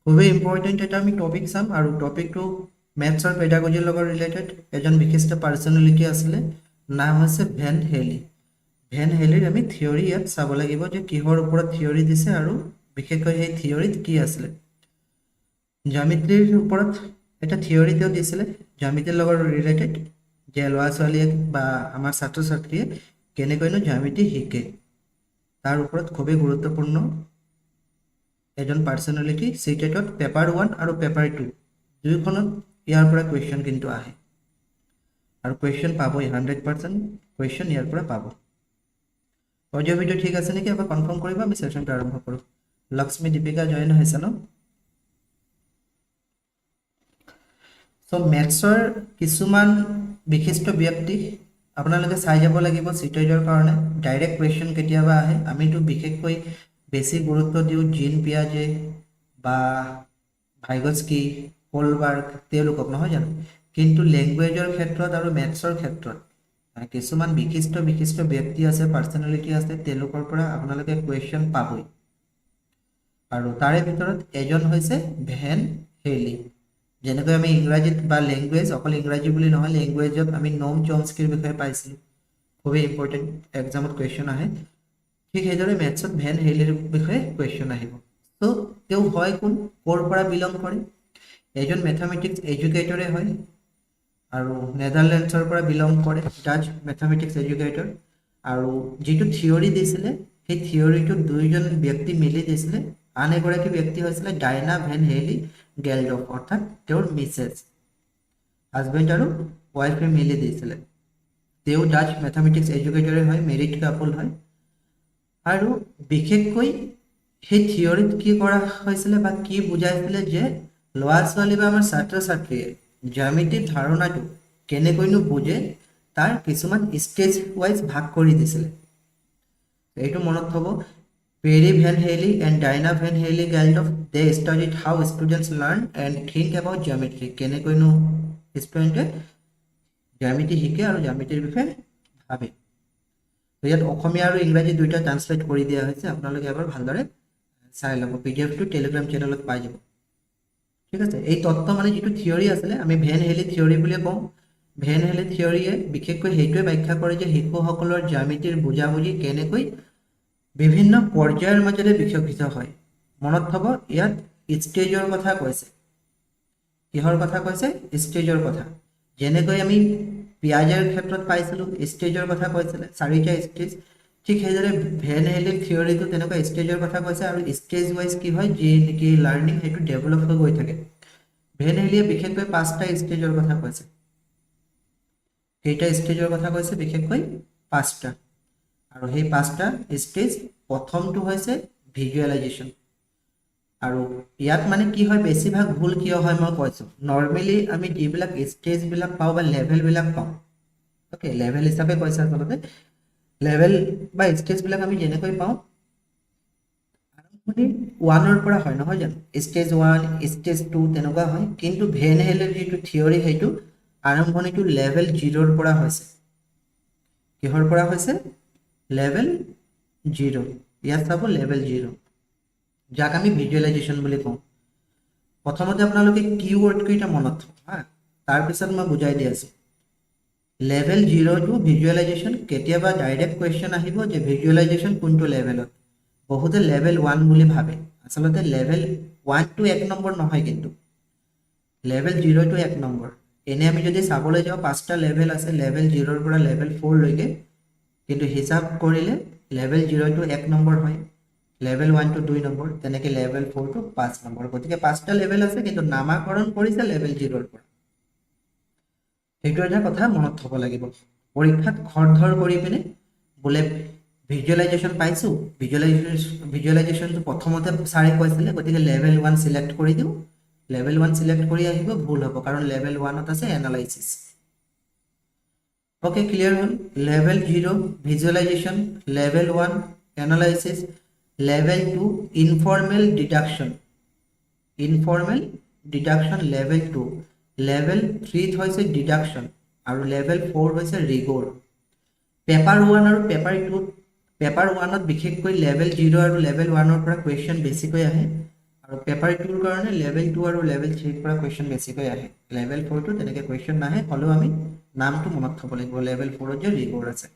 খুবই ইম্পৰ্টেণ্ট এটা আমি টপিক চাম আৰু টপিকটো মেথছ আৰু পেডাগজিৰ লগত ৰিলেটেড। এজন বিশিষ্ট পাৰ্চনেলিটি আছিলে, নাম হৈছে ভেন হেলি। ভেন হেলিৰ আমি থিয়ৰি ইয়াত চাব লাগিব যে কিহৰ ওপৰত থিয়ৰি দিছে আৰু বিশেষকৈ সেই থিয়ৰিত কি আছিলে। জ্যামিতিৰ ওপৰত এটা থিয়ৰি তেওঁ দিছিলে, জ্যামিতিৰ লগত ৰিলেটেড, যে ল'ৰা ছোৱালীয়ে বা আমাৰ ছাত্ৰ ছাত্ৰীয়ে কেনেকৈনো জ্যামিতি শিকে তাৰ ওপৰত খুবেই গুৰুত্বপূৰ্ণ এজন পাৰ্চনেলিটি। চিটেটত পেপাৰ 1 আৰু পেপাৰ 2 দুয়োখনত ইয়াৰ পৰা কুৱেশ্যন কিন্তু আহে আৰু কুৱেশ্যন পাবই, 100% কুৱেশ্যন ইয়াৰ পৰা পাব। অডিঅ' ভিডিঅ' ঠিক আছে নেকি এবাৰ কনফাৰ্ম কৰিব, আমি ছেশ্যনটো আৰম্ভ কৰোঁ। লক্ষ্মী দীপিকা জইন হৈছে ন? চ' মেথছৰ কিছুমান বিশিষ্ট ব্যক্তি আপোনালোকে চাই যাব লাগিব চিটেটৰ কাৰণে। ডাইৰেক্ট কুৱেশ্যন কেতিয়াবা আহে, আমিতো বিশেষকৈ বেছি গুৰুত্ব দিওঁ জিন পিয়াজে বা ভাইগস্কি, হোলবাৰ্গ তেওঁলোকক, নহয় জানো? কিন্তু লেংগুৱেজৰ ক্ষেত্ৰত আৰু মেথছৰ ক্ষেত্ৰত কিছুমান বিশিষ্ট ব্যক্তি আছে, পাৰ্চনেলিটি আছে, তেওঁলোকৰ পৰা আপোনালোকে কুৱেশ্যন পাবই। আৰু তাৰে ভিতৰত এজন হৈছে ভেন হেলি। যেনেকৈ আমি ইংৰাজীত বা লেংগুৱেজ, অকল ইংৰাজী বুলি নহয়, লেংগুৱেজত আমি ন'ম চমস্কিৰ বিষয়ে পাইছিলোঁ, খুবেই ইম্পৰ্টেণ্ট, এক্সামত কুৱেশ্যন আহে। ঠিক সেইদৰে মেথছত ভেন হেলিৰ বিষয়ে কুৱেশ্যন আহিব। ত' তেওঁ হয় কোন, ক'ৰ পৰা বিলং কৰে? এজন মেথামেটিক্স এডুকেটৰে হয় আৰু নেদাৰলেণ্ডছৰ পৰা বিলং কৰে, ডাচ মেথামেটিক্স এডুকেটৰ। আৰু যিটো থিয়ৰি দিছিলে সেই থিয়ৰিটো দুইজন ব্যক্তি মিলি দিছিলে। আন এগৰাকী ব্যক্তি হৈছিলে ডাইনা ভেন হেলি গেল্ডফ, অৰ্থাৎ তেওঁৰ মিছেছ, হাজবেণ্ড আৰু ৱাইফে মিলি দিছিলে। তেওঁ ডাচ মেথামেটিক্স এডুকেটৰে হয়, মেৰিড কাপল হয়। আৰু বিশেষকৈ সেই থিয়ৰিত কি কৰা হৈছিলে বা কি বুজাইছিলে যে ল'ৰা ছোৱালী বা আমাৰ ছাত্ৰ ছাত্ৰীয়ে জ্যামিতিৰ ধাৰণাটো কেনেকৈনো বুজে তাৰ কিছুমান ষ্টেজ ৱাইজ ভাগ কৰি দিছিলে। এইটো মনত থ'ব। Pierre van Hiele and Dina van Hiele Geldof they studied how students learn and think about geometry. কেনেকৈনো ষ্টুডেণ্টে জ্যামিতি শিকে আৰু জ্যামিতিৰ বিষয়ে ভাবে। ইয়াত অসমীয়া আৰু ইংৰাজী দুইটা ট্ৰান্সলেট কৰি দিয়া হৈছে, আপোনালোকে এবাৰ ভালদৰে চাই ল'ব। পিডিএফটো টেলিগ্ৰাম চেনেলত পাই যাব। ঠিক আছে, এই তত্ত্ব মানে যিটো থিয়ৰি আছিলে আমি ভেন হেলি থিয়ৰি বুলিয়ে কওঁ। ভেন হেলি থিয়ৰিয়ে বিশেষকৈ সেইটোৱে ব্যাখ্যা কৰে যে শিশুসকলৰ জ্যামিতিৰ বুজাবুজি কেনেকৈ বিভিন্ন পৰ্যায়ৰ মাজেৰে বিকশিত হয়। মনত থ'ব, ইয়াত ষ্টেজৰ কথা কৈছে। কিহৰ কথা কৈছে? ষ্টেজৰ কথা। যেনেকৈ আমি পিয়াজৰ ক্ষেত্ৰত পাইছিলোঁ ষ্টেজৰ কথা কৈছিলে, 4টা ষ্টেজ। ঠিক সেইদৰে ভেন হেলিৰ থিয়ৰিটো তেনেকুৱা ষ্টেজৰ কথা কৈছে আৰু ষ্টেজ ৱাইজ কি হয়, যি নেকি লাৰ্ণিং সেইটো ডেভেলপ হৈ গৈ থাকে। ভেন হেলিয়ে বিশেষকৈ 5টা ষ্টেজৰ কথা কৈছে। কেইটা ষ্টেজৰ কথা কৈছে? বিশেষকৈ 5টা। আৰু সেই 5টা ষ্টেজ, প্ৰথমটো হৈছে ভিজুৱেলাইজেশ্যন। আৰু ইয়াত মানে কি হয়, বেছিভাগ ভুল কিয় হয় মই কৈছোঁ। নৰ্মেলি আমি যিবিলাক ষ্টেজবিলাক পাওঁ বা লেভেলবিলাক পাওঁ, অ'কে, লেভেল হিচাপে কৈছে আচলতে, লেভেল বা ষ্টেজবিলাক আমি যেনেকৈ পাওঁ আৰম্ভণি 1ৰ পৰা হয়, নহয় জানো? ষ্টেজ 1, ষ্টেজ 2 তেনেকুৱা হয়। কিন্তু ভেন হেলিৰ যিটো থিয়ৰি সেইটো আৰম্ভণিটো লেভেল 0ৰ পৰা হৈছে। কিহৰ পৰা হৈছে? লেভেল 0। ইয়াত চাব লেভেল 0, যাক আমি ভিজুৱেলাইজেশ্যন বুলি কওঁ। প্ৰথমতে আপোনালোকে কিৱৰ্ড কেইটা মনত থওক হা, তাৰপিছত মই বুজাই দি আছোঁ। Level 0 to visualisation. কেতিয়াবা ডাইৰেক্ট কুৱেশ্যন আহিব যে ভিজুৱেলাইজেশ্যন কোনটো লেভেলত। বহুতে লেভেল 1 বুলি ভাবে, আচলতে লেভেল 1 টু 1 নম্বৰ নহয়, কিন্তু লেভেল 0 টু 1 নম্বৰ। এনে আমি যদি চাবলৈ যাওঁ 5টা লেভেল আছে, লেভেল 0ৰ পৰা লেভেল 4 লৈকে, কিন্তু হিচাপ কৰিলে লেভেল 0 টু 1 নম্বৰ হয়, লেভেল 1 টু 2 নম্বৰ, তেনেকৈ লেভেল 4 টু 5 নম্বৰ। গতিকে 5টা লেভেল আছে, কিন্তু নামাকৰণ কৰিছে লেভেল 0ৰ পৰা। সেইটো এটা কথা মনত থ'ব লাগিব। পৰীক্ষাত খৰধৰ কৰি পিনে বোলে ভিজুৱেলাইজেশ্যন পাইছোঁ, ভিজুৱেলাইজেশ্যনটো প্ৰথমতে ছাৰে কৈছিলে, গতিকে লেভেল 1 চিলেক্ট কৰি দিওঁ। লেভেল 1 চিলেক্ট কৰি আহিব, ভুল হ'ব, কাৰণ লেভেল 1ত আছে এনালাইচিছ। ওকে, ক্লিয়াৰ হ'ল? Level 0 visualisation, level 1 analysis, level 2 informal deduction. Informal deduction level 2। Level 3 হৈছে ডিডাকশ্যন আৰু লেভেল 4 হৈছে ৰিগৰ। পেপাৰ 1 আৰু পেপাৰ 2, পেপাৰ 1ত বিশেষকৈ লেভেল 0 আৰু লেভেল 1ৰ পৰা কুৱেশ্যন বেছিকৈ আহে, আৰু পেপাৰ 2 ৰ কাৰণে লেভেল 2 আৰু লেভেল 3 ৰ পৰা কুৱেশ্যন বেছিকৈ আহে লেভেল 4 টো তেনেকৈ কুৱেশ্যন নাহে হ'লেও আমি নামটো মনত থব লাগিব লেভেল 4 ত যে ৰিগৰ আছে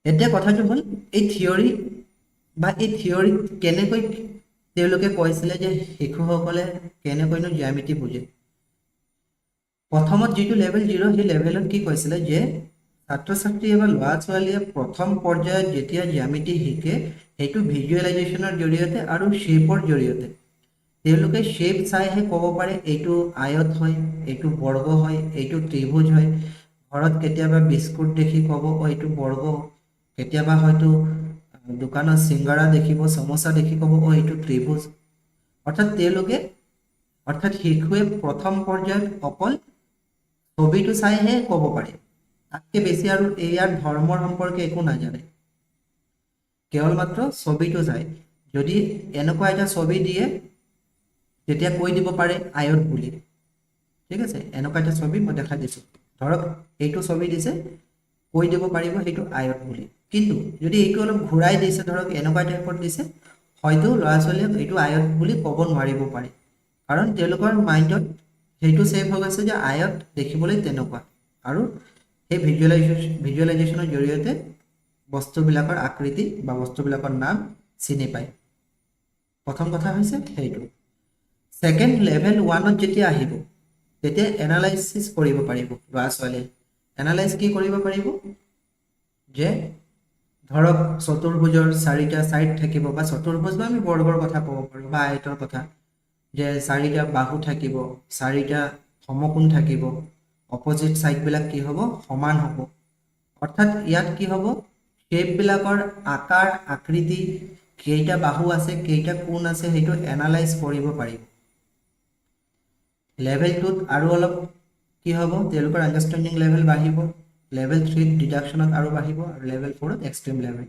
এতিয়া কথাটো হ'ল এই থিওৰি বা এই থিওৰিত কেনেকৈ তেওঁলোকে কৈছিলে যে শিশুসকলে কেনেকৈনো জ্যামিতি বুজে প্ৰথমত যিটো লেভেল 0 সেই লেভেলত কি কৈছিলে যে ছাত্ৰ ছাত্ৰী বা ল'ৰা ছোৱালীয়ে প্ৰথম পৰ্যায়ত যেতিয়া জ্যামিতি শিকে সেইটো ভিজুৱেলাইজেশ্যনৰ জৰিয়তে আৰু শেপৰ জৰিয়তে তেওঁলোকে শেপ চাইহে ক'ব পাৰে এইটো আয়ত হয় এইটো বৰ্গ হয় এইটো ত্ৰিভুজ হয় ঘৰত কেতিয়াবা বিস্কুট দেখি ক'ব এইটো বৰ্গ কেতিয়াবা হয়তো দোকানত সিংগাৰা দেখিব সমোসা দেখি ক'ব এইটো ত্ৰিভুজ অৰ্থাৎ শিশুৱে প্ৰথম পৰ্যায়ত অকল ছবিটো চাইহে ক'ব পাৰে তাতকে বেছি আৰু ইয়াৰ ধৰ্মৰ সম্পৰ্কে একো নাজানে কেৱল মাত্ৰ ছবিটো চাই যদি এনেকুৱা এটা ছবি দিয়ে তেতিয়া কৈ দিব পাৰে আয়ত বুলি ঠিক আছে এনেকুৱা এটা ছবি মই দেখাই দিছো ধৰক এইটো ছবি দিছে কৈ দিব পাৰিব সেইটো আয়ত বুলি কিন্তু যদি এইটো অলপ ঘূৰাই দিছে ধৰক এনেকুৱা টাইপত দিছে হয়তো ল'ৰা ছোৱালীয়ে এইটো আয়ত বুলি ক'ব নোৱাৰিব পাৰে কাৰণ তেওঁলোকৰ মাইণ্ডত সেইটো সেভ হৈ গৈছে যে আয়ত দেখিবলৈ তেনেকুৱা আৰু সেই ভিজুৱেলাইজেশ্যনৰ জৰিয়তে বস্তুবিলাকৰ আকৃতি বা বস্তুবিলাকৰ নাম চিনি পায় প্ৰথম কথা হৈছে সেইটো সেকেন্ড লেভেল 1 ত যেতিয়া আহিব তেতিয়া এনালাইসিস কৰিব পাৰিব ল'ৰা ছোৱালীয়ে এনালাইজ কি কৰিব পাৰিব যে ধৰক চতুৰ্ভুজৰ চাৰিটা সাইড থাকিব বা চতুৰ্ভুজ বা আমি বৰ্গৰ কথা ক'ব পাৰো বা আয়তৰ কথা যে চাৰিটা বাহু থাকিব চাৰিটা সমকোণ থাকিব অপোজিট সাইডবিলাক কি হ'ব সমান হ'ব অৰ্থাৎ ইয়াত কি হ'ব শেপবিলাকৰ আকাৰ আকৃতি কেইটা বাহু আছে কেইটা কোণ আছে সেইটো এনালাইজ কৰিব পাৰিব লেভেল 2 ত আৰু অলপ কি হ'ব তেওঁলোকৰ আন্ডাৰষ্টেণ্ডিং লেভেল বাঢ়িব লেভেল 3 ত ডিডাকশ্যনত আৰু বাঢ়িব আৰু লেভেল 4 ত এক্সট্ৰিম লেভেল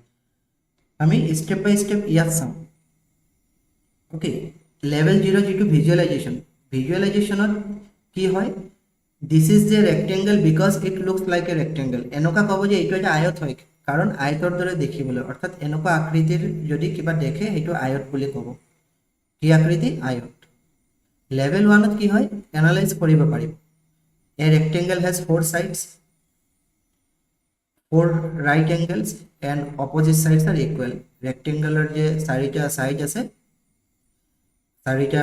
আমি স্টেপ বাই স্টেপ ইয়াত চাম ওকে লেভেল 0 যেটো ভিজুৱেলাইজেশ্যনত কি হয় this is a rectangle because it looks like a rectangle এনেকুৱা ক'ব যে এইটো এটা আয়ত হয় কাৰণ আয়তৰ দৰে দেখিবলৈ অৰ্থাৎ এনেকুৱা আকৃতিৰ যদি কিবা দেখে সেইটো আয়ত বুলি ক'ব কি আকৃতি আয়ত লেভেল 1 ত কি হয় এনালাইজ কৰিব পাৰিব এ rectangle has 4 sides 4 right angles and opposite sides are equal rectangular যে চাৰিটা সাইড আছে চাৰিটা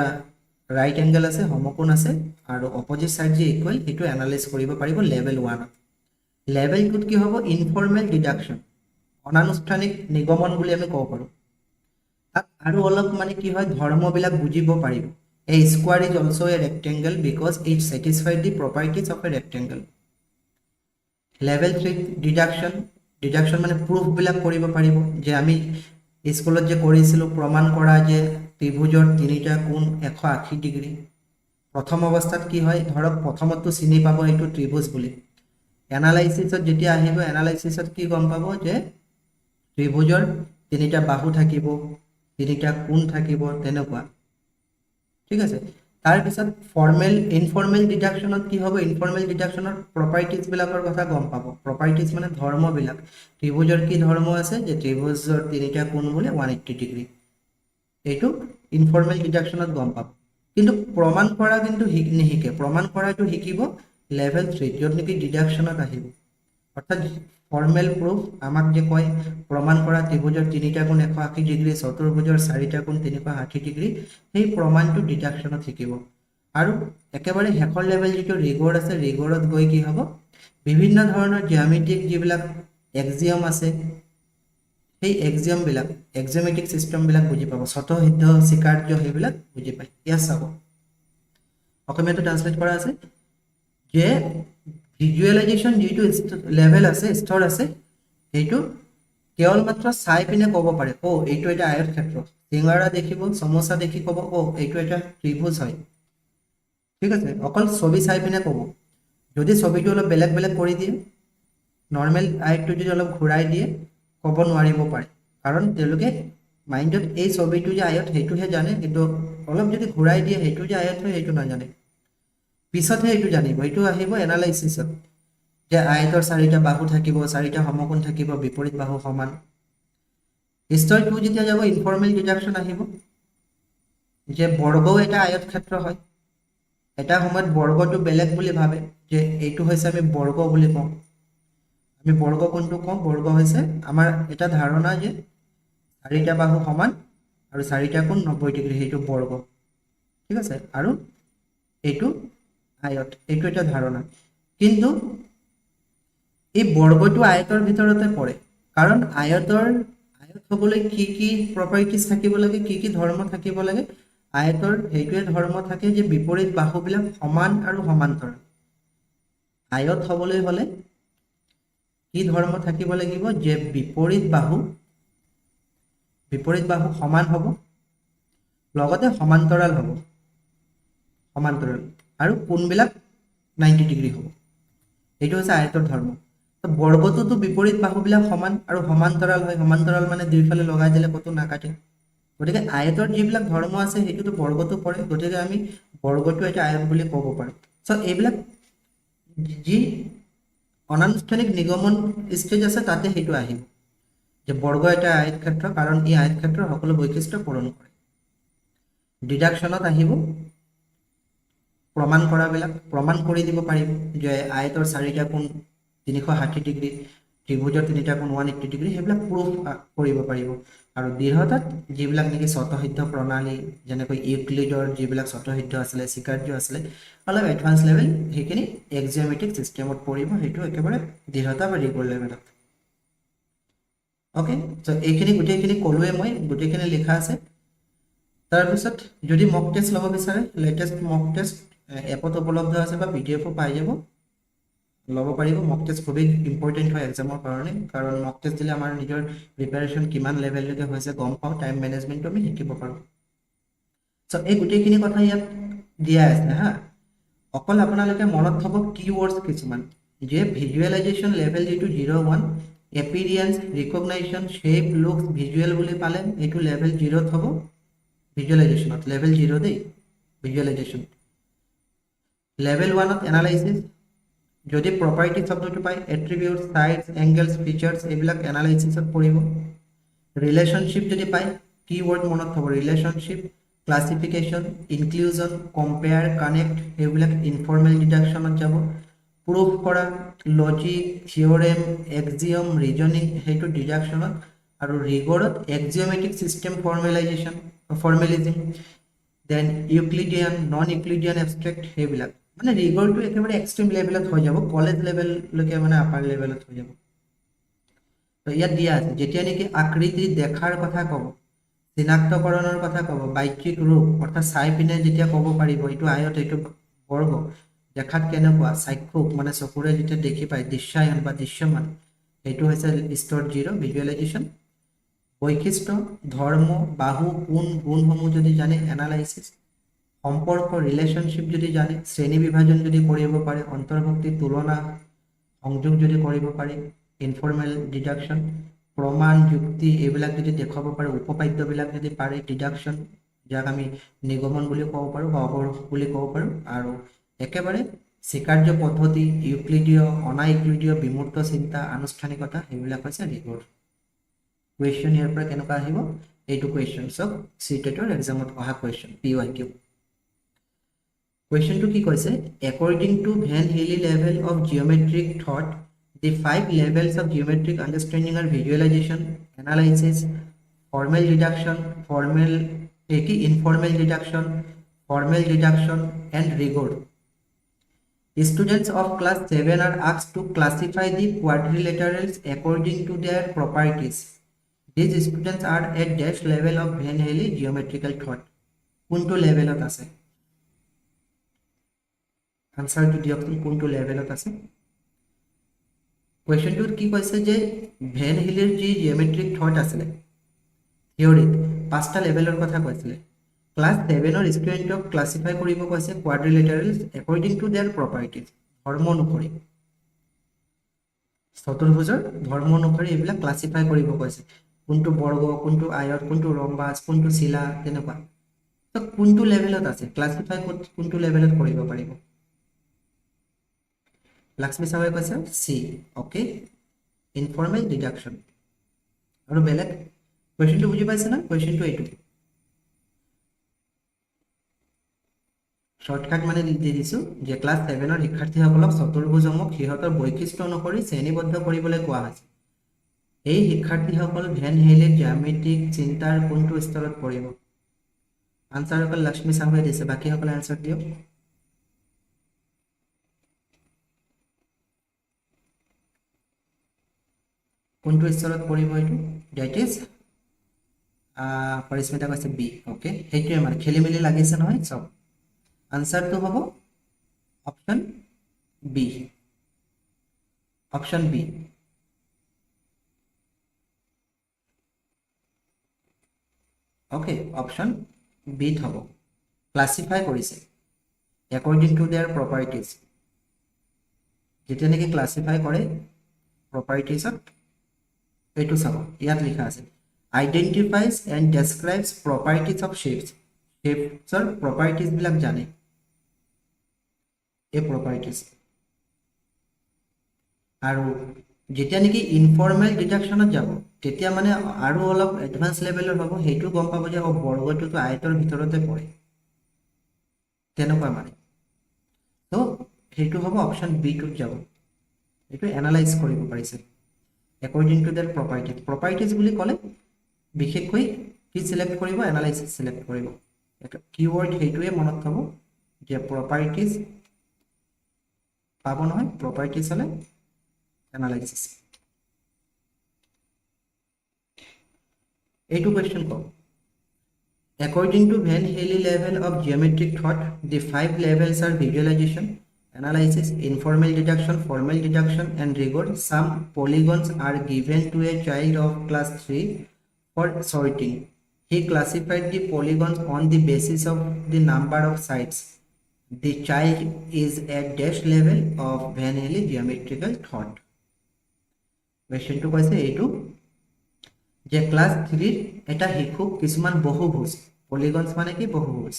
ৰাইট এঙ্গেল আছে সমকোণ আছে আৰু অপোজিট সাইড যে ইকুয়াল এটো এনালাইজ কৰিব পাৰিব লেভেল 1 লেভেল 2 কি হ'ব ইনফৰ্মেল ডিডাকশন অনানুষ্ঠানিক নিগমন বুলি আমি ক'ব পাৰো আৰু অলপ মানে কি হয় ধৰ্মবিলাক বুজিব পাৰিব a square is also a rectangle because it satisfies the properties of a rectangle level 3 deduction মানে প্রুফ বিলাক কৰিব পাৰিব যে আমি স্কুলত যে কৰিছিলো প্ৰমাণ কৰা যে ত্ৰিভুজৰ তিনিটা কোণ 180 ডিগ্ৰী প্ৰথম অৱস্থাত কি হয় ধৰক প্ৰথমটো চিনি পাব এইটো ত্ৰিভুজ বুলি এনালাইসিসত যেতিয়া আহিব এনালাইসিসত কি গম পাব যে ত্ৰিভুজৰ তিনিটা বাহু থাকিব তিনিটা কোণ থাকিব তেনেকুৱা ঠিক আছে তাৰ পিছত ফৰ্মেল ইনফৰ্মেল ডিডাকশনত কি হ'ব ইনফৰ্মেল ডিডাকশনৰ প্ৰপাৰ্টিজ বিলাকৰ কথা গম পাব প্ৰপাৰ্টিজ মানে ধৰ্ম বিলাক ত্ৰিভুজৰ কি ধৰ্ম আছে যে ত্ৰিভুজৰ তিনিটা কোণ বোলে 180 ডিগ্ৰী এইটো ইনফৰ্মেল ডিডাকশনত গম পাব কিন্তু প্ৰমাণ কৰা কিন্তু নিহিকে প্ৰমাণ কৰাটো শিকিব লেভেল 3 যত নেকি ডিডাকশনত আহিব অৰ্থাৎ ফৰ্মেল প্ৰুফ আমাক যে কয় প্ৰমাণ কৰা ত্ৰিভুজৰ তিনিটা কোণ 180 ডিগ্ৰী চতুৰ্ভুজৰ চাৰিটা কোণ 360 ডিগ্ৰী সেই প্ৰমাণটো ডিডাকশনত শিকিব আৰু একেবাৰে হেকৰ লেভেল যেটো ৰিগৰ আছে ৰিগৰত গৈ কি হ'ব বিভিন্ন ধৰণৰ জ্যামিতিক যিবিলাক এক্সিয়ম আছে সেই এক্সিয়ম বিলাক এক্সিমেটিক সিস্টেম বিলাক বুজি পাব স্বতঃসিদ্ধ স্বীকাৰ্য সেইবিলাক বুজি পায় ইয়া চাব অসমীয়াটো ট্ৰান্সলেট কৰা আছে যে ভিজুৱেলাইজেশ্যন যেটো লেভেল আছে স্তৰ আছে এইটো কেৱল মাত্ৰ চাই পিনে ক'ব পাৰে ও এইটো এটা আয়ত ক্ষেত্ৰ সিংগাৰা দেখিব সমোসা দেখি ক'ব ও এইটো এটা ত্ৰিভুজ হয় ঠিক আছে অকল ছবি চাই পিনে ক'ব যদি ছবিটো অলপ বেলেগ বেলেগ কৰি দিয়ে নৰ্মেল আয়তটো যদি অলপ ঘূৰাই দিয়ে ক'ব নোৱাৰিব পাৰে কাৰণ তেওঁলোকে মাইণ্ডত এই ছবিটো যে আয়ত হেতুহে জানে কিন্তু অলপ যদি ঘূৰাই দিয়ে হেতু যে আয়ত হয় হেতু নাজানে পিছতহে এইটো জানিব এইটো আহিব এনালাইসিসত যে আয়তৰ চাৰিটা বাহু থাকিব চাৰিটা সমকোণ থাকিব বিপৰীত বাহু সমান স্তৰ 2 যেতিয়া যাব ইনফৰ্মেল ডিডাকশন আহিব যে বৰ্গও এটা আয়তক্ষেত্ৰ হয় এটা সময়ত বৰ্গটো বেলেগ বুলি ভাবে যে এইটো হৈছে আমি বৰ্গ বুলি কওঁ আমি বৰ্গ কোনটো কওঁ বৰ্গ হৈছে আমাৰ এটা ধাৰণা যে চাৰিটা বাহু সমান আৰু চাৰিটা কোণ 90 ডিগ্ৰী সেইটো বৰ্গ ঠিক আছে আৰু এইটো আয়ত এইটো এটা ধাৰণা কিন্তু এই বৰ্গটো আয়তৰ ভিতৰতে পৰে কাৰণ আয়ত হবলৈ কি প্ৰপাৰ্টিজ থাকিব লাগে কি ধৰ্ম থাকিব লাগে আয়তৰ সেইটোৱে ধৰ্ম থাকে যে বিপৰীত বাহুবিলাক সমান আৰু সমান্তৰাল আয়ত হবলৈ হলে কি ধৰ্ম থাকিব লাগিব যে বিপৰীত বাহু সমান হ'ব লগতে সমান্তৰাল হ'ব সমান্তৰাল আৰু কোণবিলাক 90 ডিগ্ৰী হ'ব এইটো হৈছে আয়তৰ ধৰ্ম তো বৰ্গটোতো বিপৰীত বাহুবিলাক সমান আৰু সমান্তৰাল হয় সমান্তৰাল মানে দুইফালে লগাই দিলে কতো নাকাটে গতিকে আয়তৰ যিবিলাক ধৰ্ম আছে সেইটোতো বৰ্গটো পৰে গতিকে আমি বৰ্গটো এটা আয়ত বুলি ক'ব পাৰোঁ সো এইবিলাক যি অনানুষ্ঠানিক নিগমন ষ্টেজ আছে তাতে সেইটো আহিব যে বৰ্গ এটা আয়তক্ষেত্ৰ কাৰণ এই আয়তক্ষেত্ৰৰ সকলো বৈশিষ্ট্য পূৰণ কৰে ডিডাকশ্যনত আহিব প্ৰমাণ কৰাবিলাক প্ৰমাণ কৰি দিব পাৰিব যে আয়তৰ চাৰিটা কোণ 360 ডিগ্ৰী ত্ৰিভুজৰ তিনিটা কোণ 180 ডিগ্ৰী সেইবিলাক প্ৰুফ কৰিব পাৰিব আৰু দৃঢ়তাত যিবিলাক নেকি স্বতঃসিদ্ধ প্ৰণালী যেনেকৈ ইউক্লিডৰ যিবিলাক স্বতঃসিদ্ধ আছিলে স্বীকাৰ্য আছিলে অলপ এডভান্স লেভেল সেইখিনি এক্সিঅমেট্ৰিক চিষ্টেমত পৰিব সেইটো একেবাৰে দৃঢ়তা বা ৰিগৰ লেভেলত ওকে সো এইখিনি গোটেইখিনি ক'লোৱে মই গোটেইখিনি লিখা আছে তাৰপিছত যদি মক টেষ্ট ল'ব বিচাৰে লেটেষ্ট মক টেষ্ট এপত উপলব্ধ আছে বা পিডিএফও পাই যাব ল'ব পাৰিব মক টেষ্ট খুবেই ইম্পৰ্টেণ্ট হয় এক্সামৰ কাৰণে কাৰণ মক টেষ্ট দিলে আমাৰ নিজৰ প্ৰিপাৰেশ্যন কিমান লেভেললৈকে হৈছে গম পাওঁ টাইম মেনেজমেণ্টটো আমি শিকিব পাৰোঁ সো এই গোটেইখিনি কথা ইয়াত দিয়া আছে হা অকল আপোনালোকে মনত থ'ব কিৱৰ্ডছ কিছুমান যে ভিজুৱেলাইজেশ্যন লেভেল যিটো 01 এপিৰিয়েঞ্চ ৰিকগনাইশ্যন শ্বেপ লুকছ ভিজুৱেল বুলি পালে এইটো লেভেল 0ত হ'ব ভিজুৱেলাইজেশ্যনত লেভেল 0 দেই ভিজুৱেলাইজেশ্যন লেভেল 1ত এনালাইচিছ যদি প্ৰপাৰ্টি শব্দটো পায় এট্ৰিবিউট সাইজ এংগেলছ ফিচাৰ্ছ এইবিলাক এনালাইচিছত পৰিব ৰিলেশ্যনশ্বিপ যদি পায় কিৱৰ্ড মনত থ'ব relationship classification inclusion compare connect এইবিলাক ইনফৰ্মেল ডিডাকশ্যনত যাব প্ৰুফ কৰা লজিক থিয়ৰেম এক্সিয়ম ৰিজনিং সেইটো ডিডাকশ্যনত আৰু ৰিগৰত axiomatic system formalism then Euclidean non Euclidean abstract সেইবিলাক মানে ৰিগৰটো একেবাৰে এক্সট্ৰিম লেভেলত হৈ যাব কলেজ লেভেললৈকে মানে আপাৰ লেভেলত হৈ যাব তো ইয়াত দিয়া আছে যেতিয়া নেকি আকৃতি দেখাৰ কথা ক'ব চিনাক্তকৰণৰ কথা ক'ব বাহ্যিক ৰূপ অৰ্থাৎ চাই পিনে যেতিয়া ক'ব পাৰিব এইটো আয়ত এইটো বৰ্গ দেখাত কেনেকুৱা চাক্ষুষ মানে চকুৰে যেতিয়া দেখি পায় দৃশ্যায়ন বা দৃশ্যমান সেইটো হৈছে স্তৰ 0 ভিজুৱেলাইজেশ্যন বৈশিষ্ট্য ধৰ্ম বাহু কোণ গুণসমূহ যদি জানে এনালাইচিছ সম্পৰ্ক ৰিলেশ্যনশ্বিপ যদি জানে শ্ৰেণী বিভাজন যদি কৰিব পাৰে অন্তৰ্ভুক্তি তুলনা সংযোগ যদি কৰিব পাৰে ইনফৰ্মেল ডিডাকশ্যন প্ৰমাণ যুক্তি এইবিলাক যদি দেখুৱাব পাৰে উপপাদ্যবিলাক যদি পাৰে ডিডাকশ্যন যাক আমি নিগমন বুলি ক'ব পাৰোঁ বা অৱৰোধ বুলি ক'ব পাৰোঁ আৰু একেবাৰে স্বীকাৰ্য পদ্ধতি ইউক্লিডীয় অনাইউক্লিডীয় বিমূৰ্ত চিন্তা আনুষ্ঠানিকতা সেইবিলাক হৈছে ৰিগৰ কুৱেশ্যন ইয়াৰ পৰা কেনেকুৱা আহিব এইটো কুৱেশ্যন চাওক চিটেটৰ এক্সামত অহা কুৱেশ্যন PYQ কুৱেশ্যনটো কি কৈছে according to Van Hille level of geometric thought the 5 levels of geometric understanding are visualization analysis formal deduction informal deduction formal deduction and rigor students of class 7 are asked to classify the quadrilaterals according to their properties these students are at dash level of Van Hille geometrical thought কোনটো লেভেলত আছে আনসাৰটো দিয়কচোন কোনটো লেভেলত আছে কুৱেশ্যনটোত কি কৈছে যে ভেন হিলেৰ যি জিঅমেট্ৰিক থট আছিলে থিয়ৰিত পাঁচটা লেভেলৰ কথা কৈছিলে ক্লাছ 7ৰ ষ্টুডেণ্টক ক্লাছিফাই কৰিব কৈছে কোৱাড্ৰিলেটাৰেলছ একৰ্ডিং টু দেয়াৰ প্ৰপাৰ্টিজ ধৰ্ম অনুসৰি চতুৰ্ভুজৰ ধৰ্ম অনুসৰি এইবিলাক ক্লাছিফাই কৰিব কৈছে কোনটো বৰ্গ কোনটো আয়ত কোনটো ৰম্বাস কোনটো চিলা তেনেকুৱা তো কোনটো লেভেলত আছে ক্লাছিফাই কোনটো লেভেলত কৰিব পাৰিব লক্ষ্মী সাৱে কৈছে সি ওকে ইনফৰ্মেল ডিডাকশ্যন আৰু বেলেগ কুৱেশ্যনটো বুজি পাইছে না কুৱেশ্যনটো এইটো শৰ্টকাট মানে দি দিছো যে ক্লাস 7 ৰ শিক্ষাৰ্থীসকলক চতুৰ্ভুজসমূহ সিহঁতৰ বৈশিষ্ট্য অনুসৰি শ্ৰেণীবদ্ধ কৰিবলৈ কোৱা হৈছে এই শিক্ষাৰ্থীসকল ভেন হেইলিৰ জ্যামিতিক চিন্তাৰ কোনটো স্তৰত পৰিব আনসাৰ অকল লক্ষ্মী সাহুৱে দিছে বাকিসকলে আনসাৰ দিয়ক কোনটো স্তৰত পৰিব এইটো দ্যাট ইজ পৰিস্মিতা কৈছে বি ওকে সেইটোৱে মানে খেলি মেলি লাগিছে নহয় সব আনসাৰটো হ'ব option B option B okay option B হ'ব ক্লাসিফাই কৰিছে according to their properties যেতিয়া নেকি ক্লাসিফাই কৰে propertiesত এইটো চাব ইয়াত লিখা আছে identifies and describes properties of shapes shapesৰ properties বিলাক জানে এই properties আৰু যেতিয়া নেকি ইনফৰ্মেল ডিডাকশনত যাব তেতিয়া মানে আৰু অলপ এডভান্স লেভেলৰ হ'ব সেইটো গম পাব যে বৰ্গটোতো আয়তৰ ভিতৰতে পৰে তেনেকুৱা মানে তো সেইটো হ'ব অপশন বি টুত যাব এইটো এনালাইজ কৰিব পাৰিছে according to their properties বুলি ক'লে বিশেষকৈ কি সিলেক্ট কৰিব এনালাইসিস সিলেক্ট কৰিব এটা কিওয়াৰ্ড হেইটোৱে মনত থব যে properties পাব নহয় properties হলে analysis এইটো question com according to Van Haley level of geometric thought the 5 levels are visualization analysis informal deduction formal deduction and rigor some polygons are given to a child of class 3 for sorting he classified the polygons on the basis of the number of sides the child is at dash level of Van Haley geometrical thought question to কৈছে এইটো যে class 3 ৰ এটা শিশুক কিছুমান বহুভুজ পলিগনস মানে কি বহুভুজ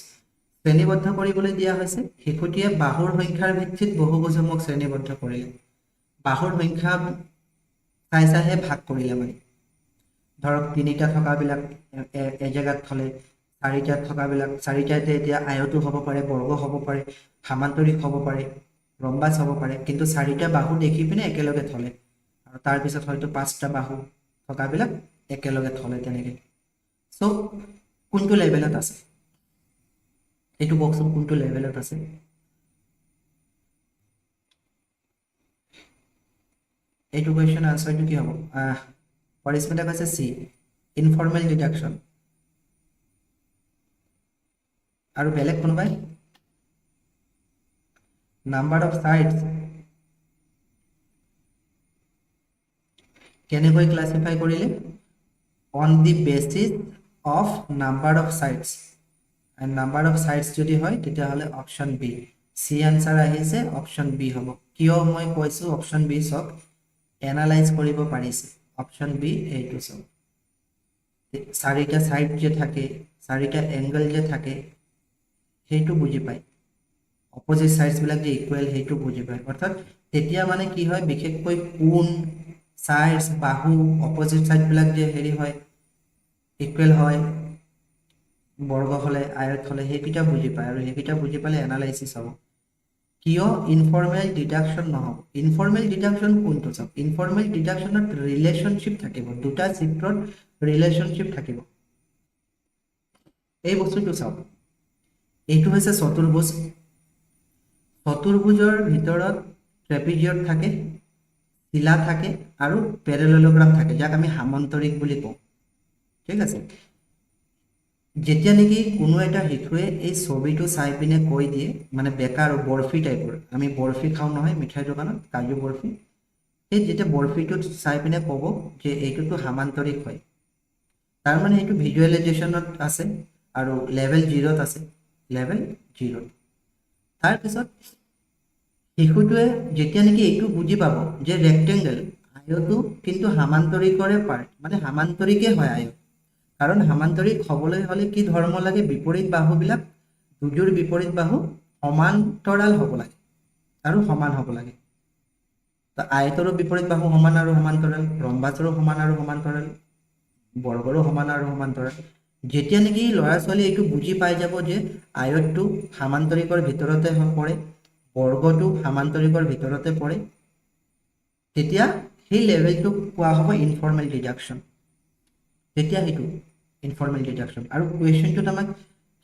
শ্ৰেণীবদ্ধ কৰিবলৈ দিয়া হৈছে শিশুটিয়ে বাহুৰ সংখ্যাৰ ভিত্তিত বহুভুজসমূহ শ্ৰেণীবদ্ধ কৰিলে বাহুৰ সংখ্যা চাইহে ভাগ কৰিলে মানে ধৰক তিনিটা থকা বিলাক এজেগাত থলে চাৰিটা থকা বিলাক চাৰিটাতে এতিয়া আয়তো হ'ব পাৰে বৰ্গ হ'ব পাৰে সামান্তৰিক হ'ব পাৰে ৰম্বাস হ'ব পাৰে কিন্তু চাৰিটা বাহু দেখি পিনে একেলগে থলে আৰু তাৰ পিছত হয়তো পাঁচটা বাহু থকা বিলাক একেলগে থলে তেনেকে সো কোনটো লেভেলত আছে এইটো বক্সত কোনটো লেভেলত আছে এইটো কোৱেশ্চন আনসাৰটো কি হ'ব পৰিস্মিতা কৈছে সি ইনফৰ্মেল ডিডাকশন আৰু বেলেগ কোনোবাই নাম্বাৰ অফ সাইডস কেনেকৈ ক্লাসিফাই কৰিলে on the basis of number of sides and number of sides যদি হয় তেতিয়া হলে অপশন বি সি আনসাৰ আহিছে অপশন বি হ'ব কিয় মই কৈছো অপশন বি সব এনালাইজ কৰিব পাৰিছে অপশন বি এইটো সব চাৰিটা সাইড যে থাকে চাৰিটা এংগল যে থাকে সেইটো বুজি পায় অপোজিট সাইডস বিলাক যে ইকুৱেল সেইটো বুজি পায় অৰ্থাৎ তেতিয়া মানে কি হয় বিশেষকৈ কোণ সাইডস বাহু অপোজিট সাইড বিলাক যে হেৰি হয় ইকুৱেল হয় বৰ্গ হলে আয়ত হলে হেকিটা বুজি পায় আৰু হেকিটা বুজি পালে এনালাইসিস হ'ব কিয় ইনফৰ্মেল ডিডাকশন নহব ইনফৰ্মেল ডিডাকশন কোনটো সব ইনফৰ্মেল ডিডাকশনত ৰিলেশনশিপ থাকিব দুটা চিত্ৰত ৰিলেশনশিপ থাকিব এই বস্তুটো সব এইটো হৈছে চতুৰ্ভুজ চতুৰ্ভুজৰ ভিতৰত ট্ৰেপিজিয়ড থাকে চিলা থাকে আৰু প্যাৰালেলোগ্ৰাম থাকে যাক আমি সামান্তৰিক বুলি কওঁ ঠিক আছে যেতিয়া নেকি কোনো এটা শিশুৱে এই ছবিটো চাই পিনে কৈ দিয়ে মানে বেকা আৰু বৰফি টাইপৰ আমি বৰফি খাও নহয় মিঠাই দোকানত কাজু বৰফি এই যেতিয়া বৰফিটো চাই পিনে ক'ব যে এইটোতো সামান্তৰিক হয় তাৰ মানে এইটো ভিজুৱেলাইজেশনত আছে আৰু লেভেল 0 ত আছে লেভেল 0 তাৰ পিছত শিশুটোৱে যেতিয়া নেকি এইটো বুজি পাব যে ৰেক্টেঙ্গল আয়তো কিন্তু সামান্তৰিকৰে পাৰ্ট মানে সামান্তৰিকে হয় আয়ত কাৰণ সামান্তৰিক হবলৈ হলে কি ধৰ্ম লাগে বিপৰীত বাহু বিলাক দুজোৰ বিপৰীত বাহু সমান্তৰাল হ'ব লাগে আৰু সমান হ'ব লাগে তো আয়তৰো বিপৰীত বাহু সমান আৰু সমান্তৰাল ৰম্বাসৰো সমান আৰু সমান্তৰাল বৰ্গৰো সমান আৰু সমান্তৰাল যেতিয়া নেকি ল'ৰা ছোৱালী এইটো বুজি পাই যাব যে আয়তটো সামান্তৰিকৰ ভিতৰতে পৰে, বৰ্গটো সামান্তৰিকৰ ভিতৰতে পৰে, তেতিয়া সেই লেভেলটোক কোৱা হ'ব ইনফৰ্মেল ডিডাকশ্যন। তেতিয়া সেইটো ইনফৰ্মেল ডিডাকশ্যন। আৰু কুৱেশ্যনটোত আমাক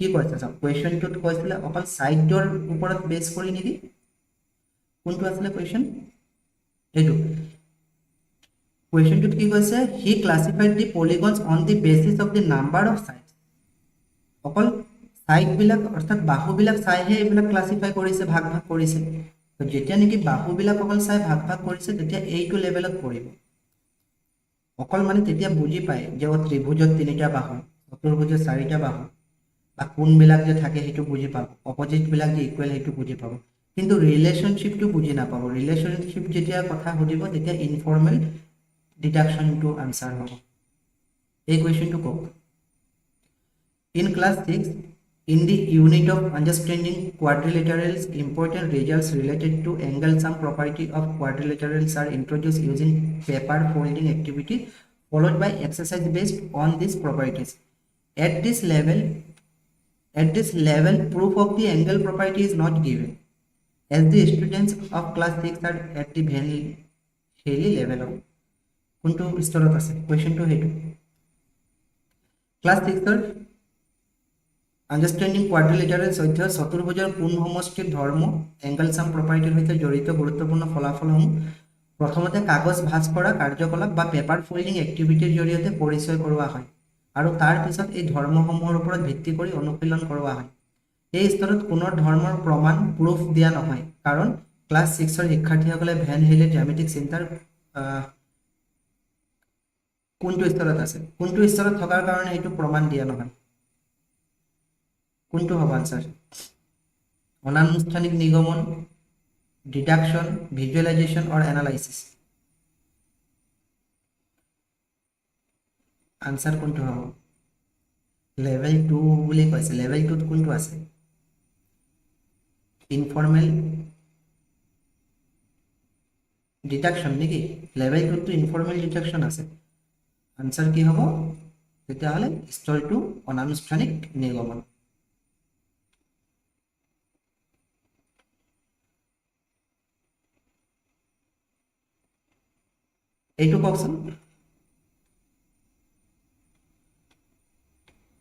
কি কৈছে চাওক, কুৱেশ্যনটোত কৈছিলে অকল ছাইডৰ ওপৰত বেছ কৰি নেকি, কোনটো আছিলে কুৱেশ্যন, এইটো কুৱেশ্যনটোত কি কৈছে, he classified the polygons on the basis of the number of side. অকল ছাইডবিলাক অৰ্থাৎ বাহুবিলাক চাইহে এইবিলাক ক্লাছিফাই কৰিছে, ভাগ ভাগ কৰিছে। তো যেতিয়া নেকি বাহুবিলাক অকল চাই ভাগ ভাগ কৰিছে তেতিয়া এইটো লেভেলত পৰিব। অকল মানে তেতিয়া বুজি পায় যে ত্ৰিভুজত 3টা বাহু, চতুৰ্ভুজত 4টা বাহু, বা কোনবিলাক যে থাকে সেইটো বুজি পাব, অপজিটবিলাক যে ইকুৱেল সেইটো বুজি পাব, কিন্তু ৰিলেশ্যনশ্বিপটো বুজি নাপাব। ৰিলেশ্যনশ্বিপ যেতিয়া কথা সুধিব তেতিয়া ইনফৰ্মেল ডিডাকশ্যনটো আনচাৰ হ'ব। এই কুৱেশ্যনটো কওক। In class 6, in the unit of understanding quadrilaterals, important results related to angle sum property of quadrilaterals are introduced using paper folding activity followed by exercise based on these properties. At this level, proof of the angle property is not given, as the students of class 6 are at the very level of কোনটো স্তৰত আছে কুৱেশ্যনটো সেইটো। Class 6ৰ আন্ডাৰষ্টেণ্ডিং কোৱাড্ৰিলেটাৰেলছ অধ্যয়ন চতুৰ্ভুজৰ কোণ সমষ্টিৰ ধৰ্ম angle চাম প্ৰপাৰ্টিৰ সৈতে জড়িত গুৰুত্বপূৰ্ণ ফলাফলসমূহ প্ৰথমতে কাগজ ভাঁজ কৰা কাৰ্যকলাপ বা পেপাৰ ফল্ডিং এক্টিভিটিৰ জৰিয়তে পৰিচয় কৰোৱা হয় আৰু তাৰ পিছত এই ধৰ্মসমূহৰ ওপৰত ভিত্তি কৰি অনুশীলন কৰোৱা হয়। এই স্তৰত কোণৰ ধৰ্মৰ প্ৰমাণ প্ৰুফ দিয়া নহয়, কাৰণ ক্লাছ 6ৰ শিক্ষাৰ্থীসকলে ভেন হেইলে জ্যামিতিক চিন্তাৰ কোনটো স্তৰত আছে, কোনটো স্তৰত থকাৰ কাৰণে এইটো প্ৰমাণ দিয়া নহয়, কোনটো হ'ব আনসাৰ, অনানুষ্ঠানিক নিগমন, deduction, visualization or analysis. Answer কোনটো হ'ব, লেভেল 2 বুলি কৈছে, লেভেল 2 কোনটো আছে, ইনফৰ্মেল ডিডাকশন নেকি, লেভেল 2 তো ইনফৰ্মেল ডিডাকশন আছে। আনসাৰ কি হ'ব তেতিয়াহ'লে স্তৰ 2 অনানুষ্ঠানিক নিগমন। এইটো কওকচোন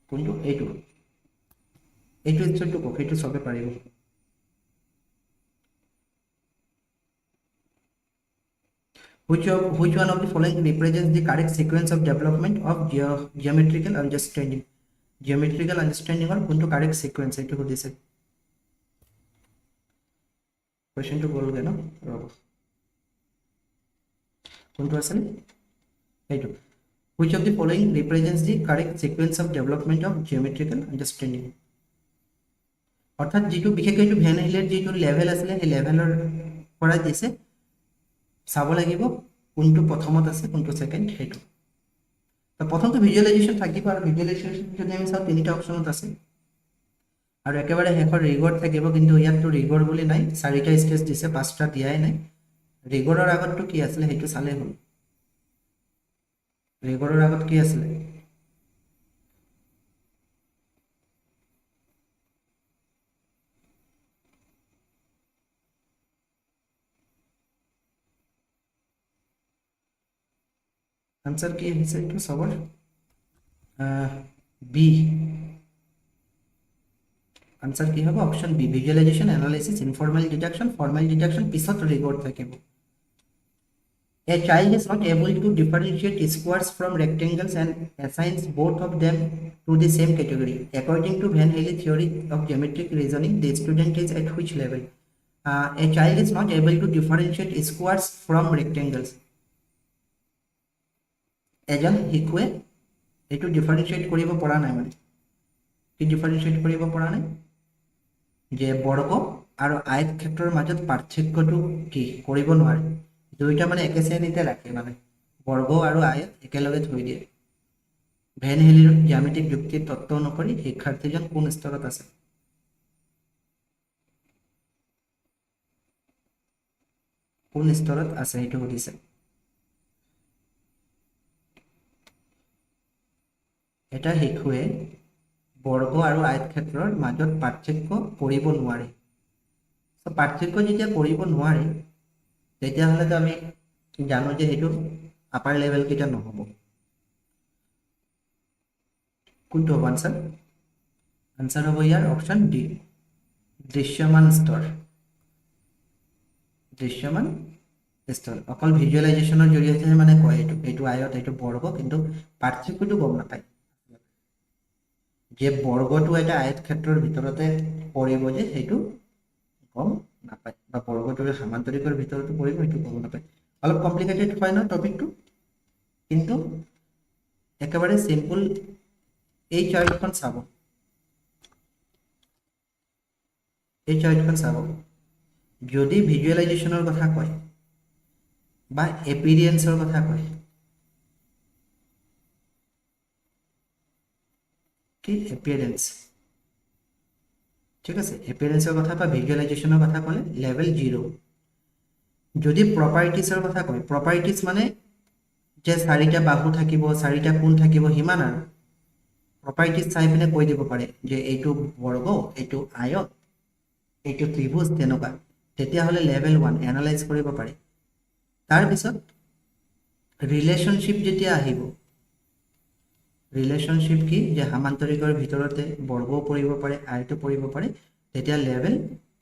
কোনটো, এইটো স্তৰটো কওক, এইটো সবে পাৰিব। Which one of the following represents the correct sequence of development of geometrical understanding? Geometrical understanding or কোনটো correct sequence এইটো সুধিছে। কোৱেশ্চনটো গ'লগে ন, ৰ'ব কোনটো আছিল এইটো। Which of the following represents the correct sequence of development of geometrical understanding? অৰ্থাৎ যিটো বিশেষকৈ এইটো ভেন হেইলেৰ যিটো লেভেল আছিলে সেই লেভেলৰ পৰা দিছে, চাব লাগিব কোনটো প্ৰথমত আছে কোনটো সেকেন্ড সেইটো। তো প্ৰথমটো ভিজুয়ালাইজেশন থাকিব, আৰু ভিজুয়ালাইজেশন যদি আমি চাওঁ 3টা অপশনত আছে, আৰু একেবাৰে শেষৰ ৰিগৰ থাকিব, কিন্তু ইয়াততো ৰিগৰ বুলি নাই, 4টা স্টেজ দিছে, 5টা দিয়াই নাই। ৰিগৰৰ আগতটো কি আছিলে সেইটো চালে হ'ল, ৰিগৰৰ আগত কি আছিলে, আনসাৰ কি হৈছে এইটো সবৰ বি। আনসার কি হবে, option B, visualisation, analysis, informal deduction, formal deduction পিছত রিগর থাকিব। A child is not able to differentiate squares from rectangles and assigns both of them to the same category. According to Van Haley theory of geometric reasoning, the student is at which level? A child is not able to differentiate squares from rectangles. এজন শিশুৱে এইটো ডিফাৰেন্সিয়েট কৰিব পৰা নাই, মানে কি ডিফাৰেন্সিয়েট কৰিব পৰা নাই, যে বৰ্গ আৰু আয়ত ক্ষেত্ৰৰ মাজত পাৰ্থক্যটো কি কৰিব নোৱাৰে, দুইটা মানে একে শ্ৰেণীতে ৰাখে, মানে বৰ্গ আৰু আয়ত একেলগে থৈ দিয়ে। ভেন হেলিৰ জ্যামিতিক যুক্তিৰ তত্ত্ব অনুসৰি শিক্ষাৰ্থীজন কোন স্তৰত আছে, কোন স্তৰত আছে এইটো সুধিছে। এটা শিশুৱে বৰ্গ আৰু আয়তক্ষেত্ৰৰ মাজত পাৰ্থক্য কৰিব নোৱাৰে। তো পাৰ্থক্য যেতিয়া কৰিব নোৱাৰে তেতিয়াহ'লেতো আমি জানো যে সেইটো আপাৰ লেভেল কেইটা নহ'ব। কোনটো হ'ব আনসাৰ? আনসাৰ হ'ব ইয়াৰ অপশ্যন ডি, দৃশ্যমান স্তৰ। দৃশ্যমান স্তৰ অকল ভিজুৱেলাইজেশ্যনৰ জৰিয়তে মানে কয় এইটো আয়ত এইটো বৰ্গ, কিন্তু পাৰ্থক্যটো গম নাপায় যে বৰ্গটো এটা আয়তক্ষেত্ৰৰ ভিতৰতে পৰিব, যে সেইটো গম নাপায়, বা বৰ্গটোৰ সামান্তৰিকৰ ভিতৰতে পৰিব সেইটো গম নাপায়। অলপ কমপ্লিকেটেড হয় ন টপিকটো, কিন্তু একেবাৰে সিম্পল। এই চাৰ্টখন চাব, এই চাৰ্টখন চাব, যদি ভিজুৱেলাইজেশ্যনৰ কথা কয় বা এপিৰিয়েন্সৰ কথা কয়, কি এপিয়াৰেন্স, ঠিক আছে, এপিয়াৰেন্সৰ কথা বা ভিজুৱেলাইজেশ্যনৰ কথা ক'লে লেভেল 0। যদি প্ৰপাৰ্টিজৰ কথা কয়, প্ৰপাৰ্টিজ মানে যে 4টা বাহু থাকিব, 4টা কোণ থাকিব, সিমান আৰু প্ৰপাৰ্টিজ চাই পিনে কৈ দিব পাৰে যে এইটো বৰ্গ, এইটো আয়ত, এইটো ত্ৰিভুজ, তেনেকুৱা। তেতিয়াহ'লে লেভেল 1 এনালাইজ কৰিব পাৰে। তাৰপিছত ৰিলেশ্যনশ্বিপ যেতিয়া আহিব, ৰিলেশ্যনশ্বিপ কি, যে সামান্তৰিকৰ ভিতৰতে বৰ্গও পৰিব পাৰে, আয়তো পৰিব পাৰে, তেতিয়া লেভেল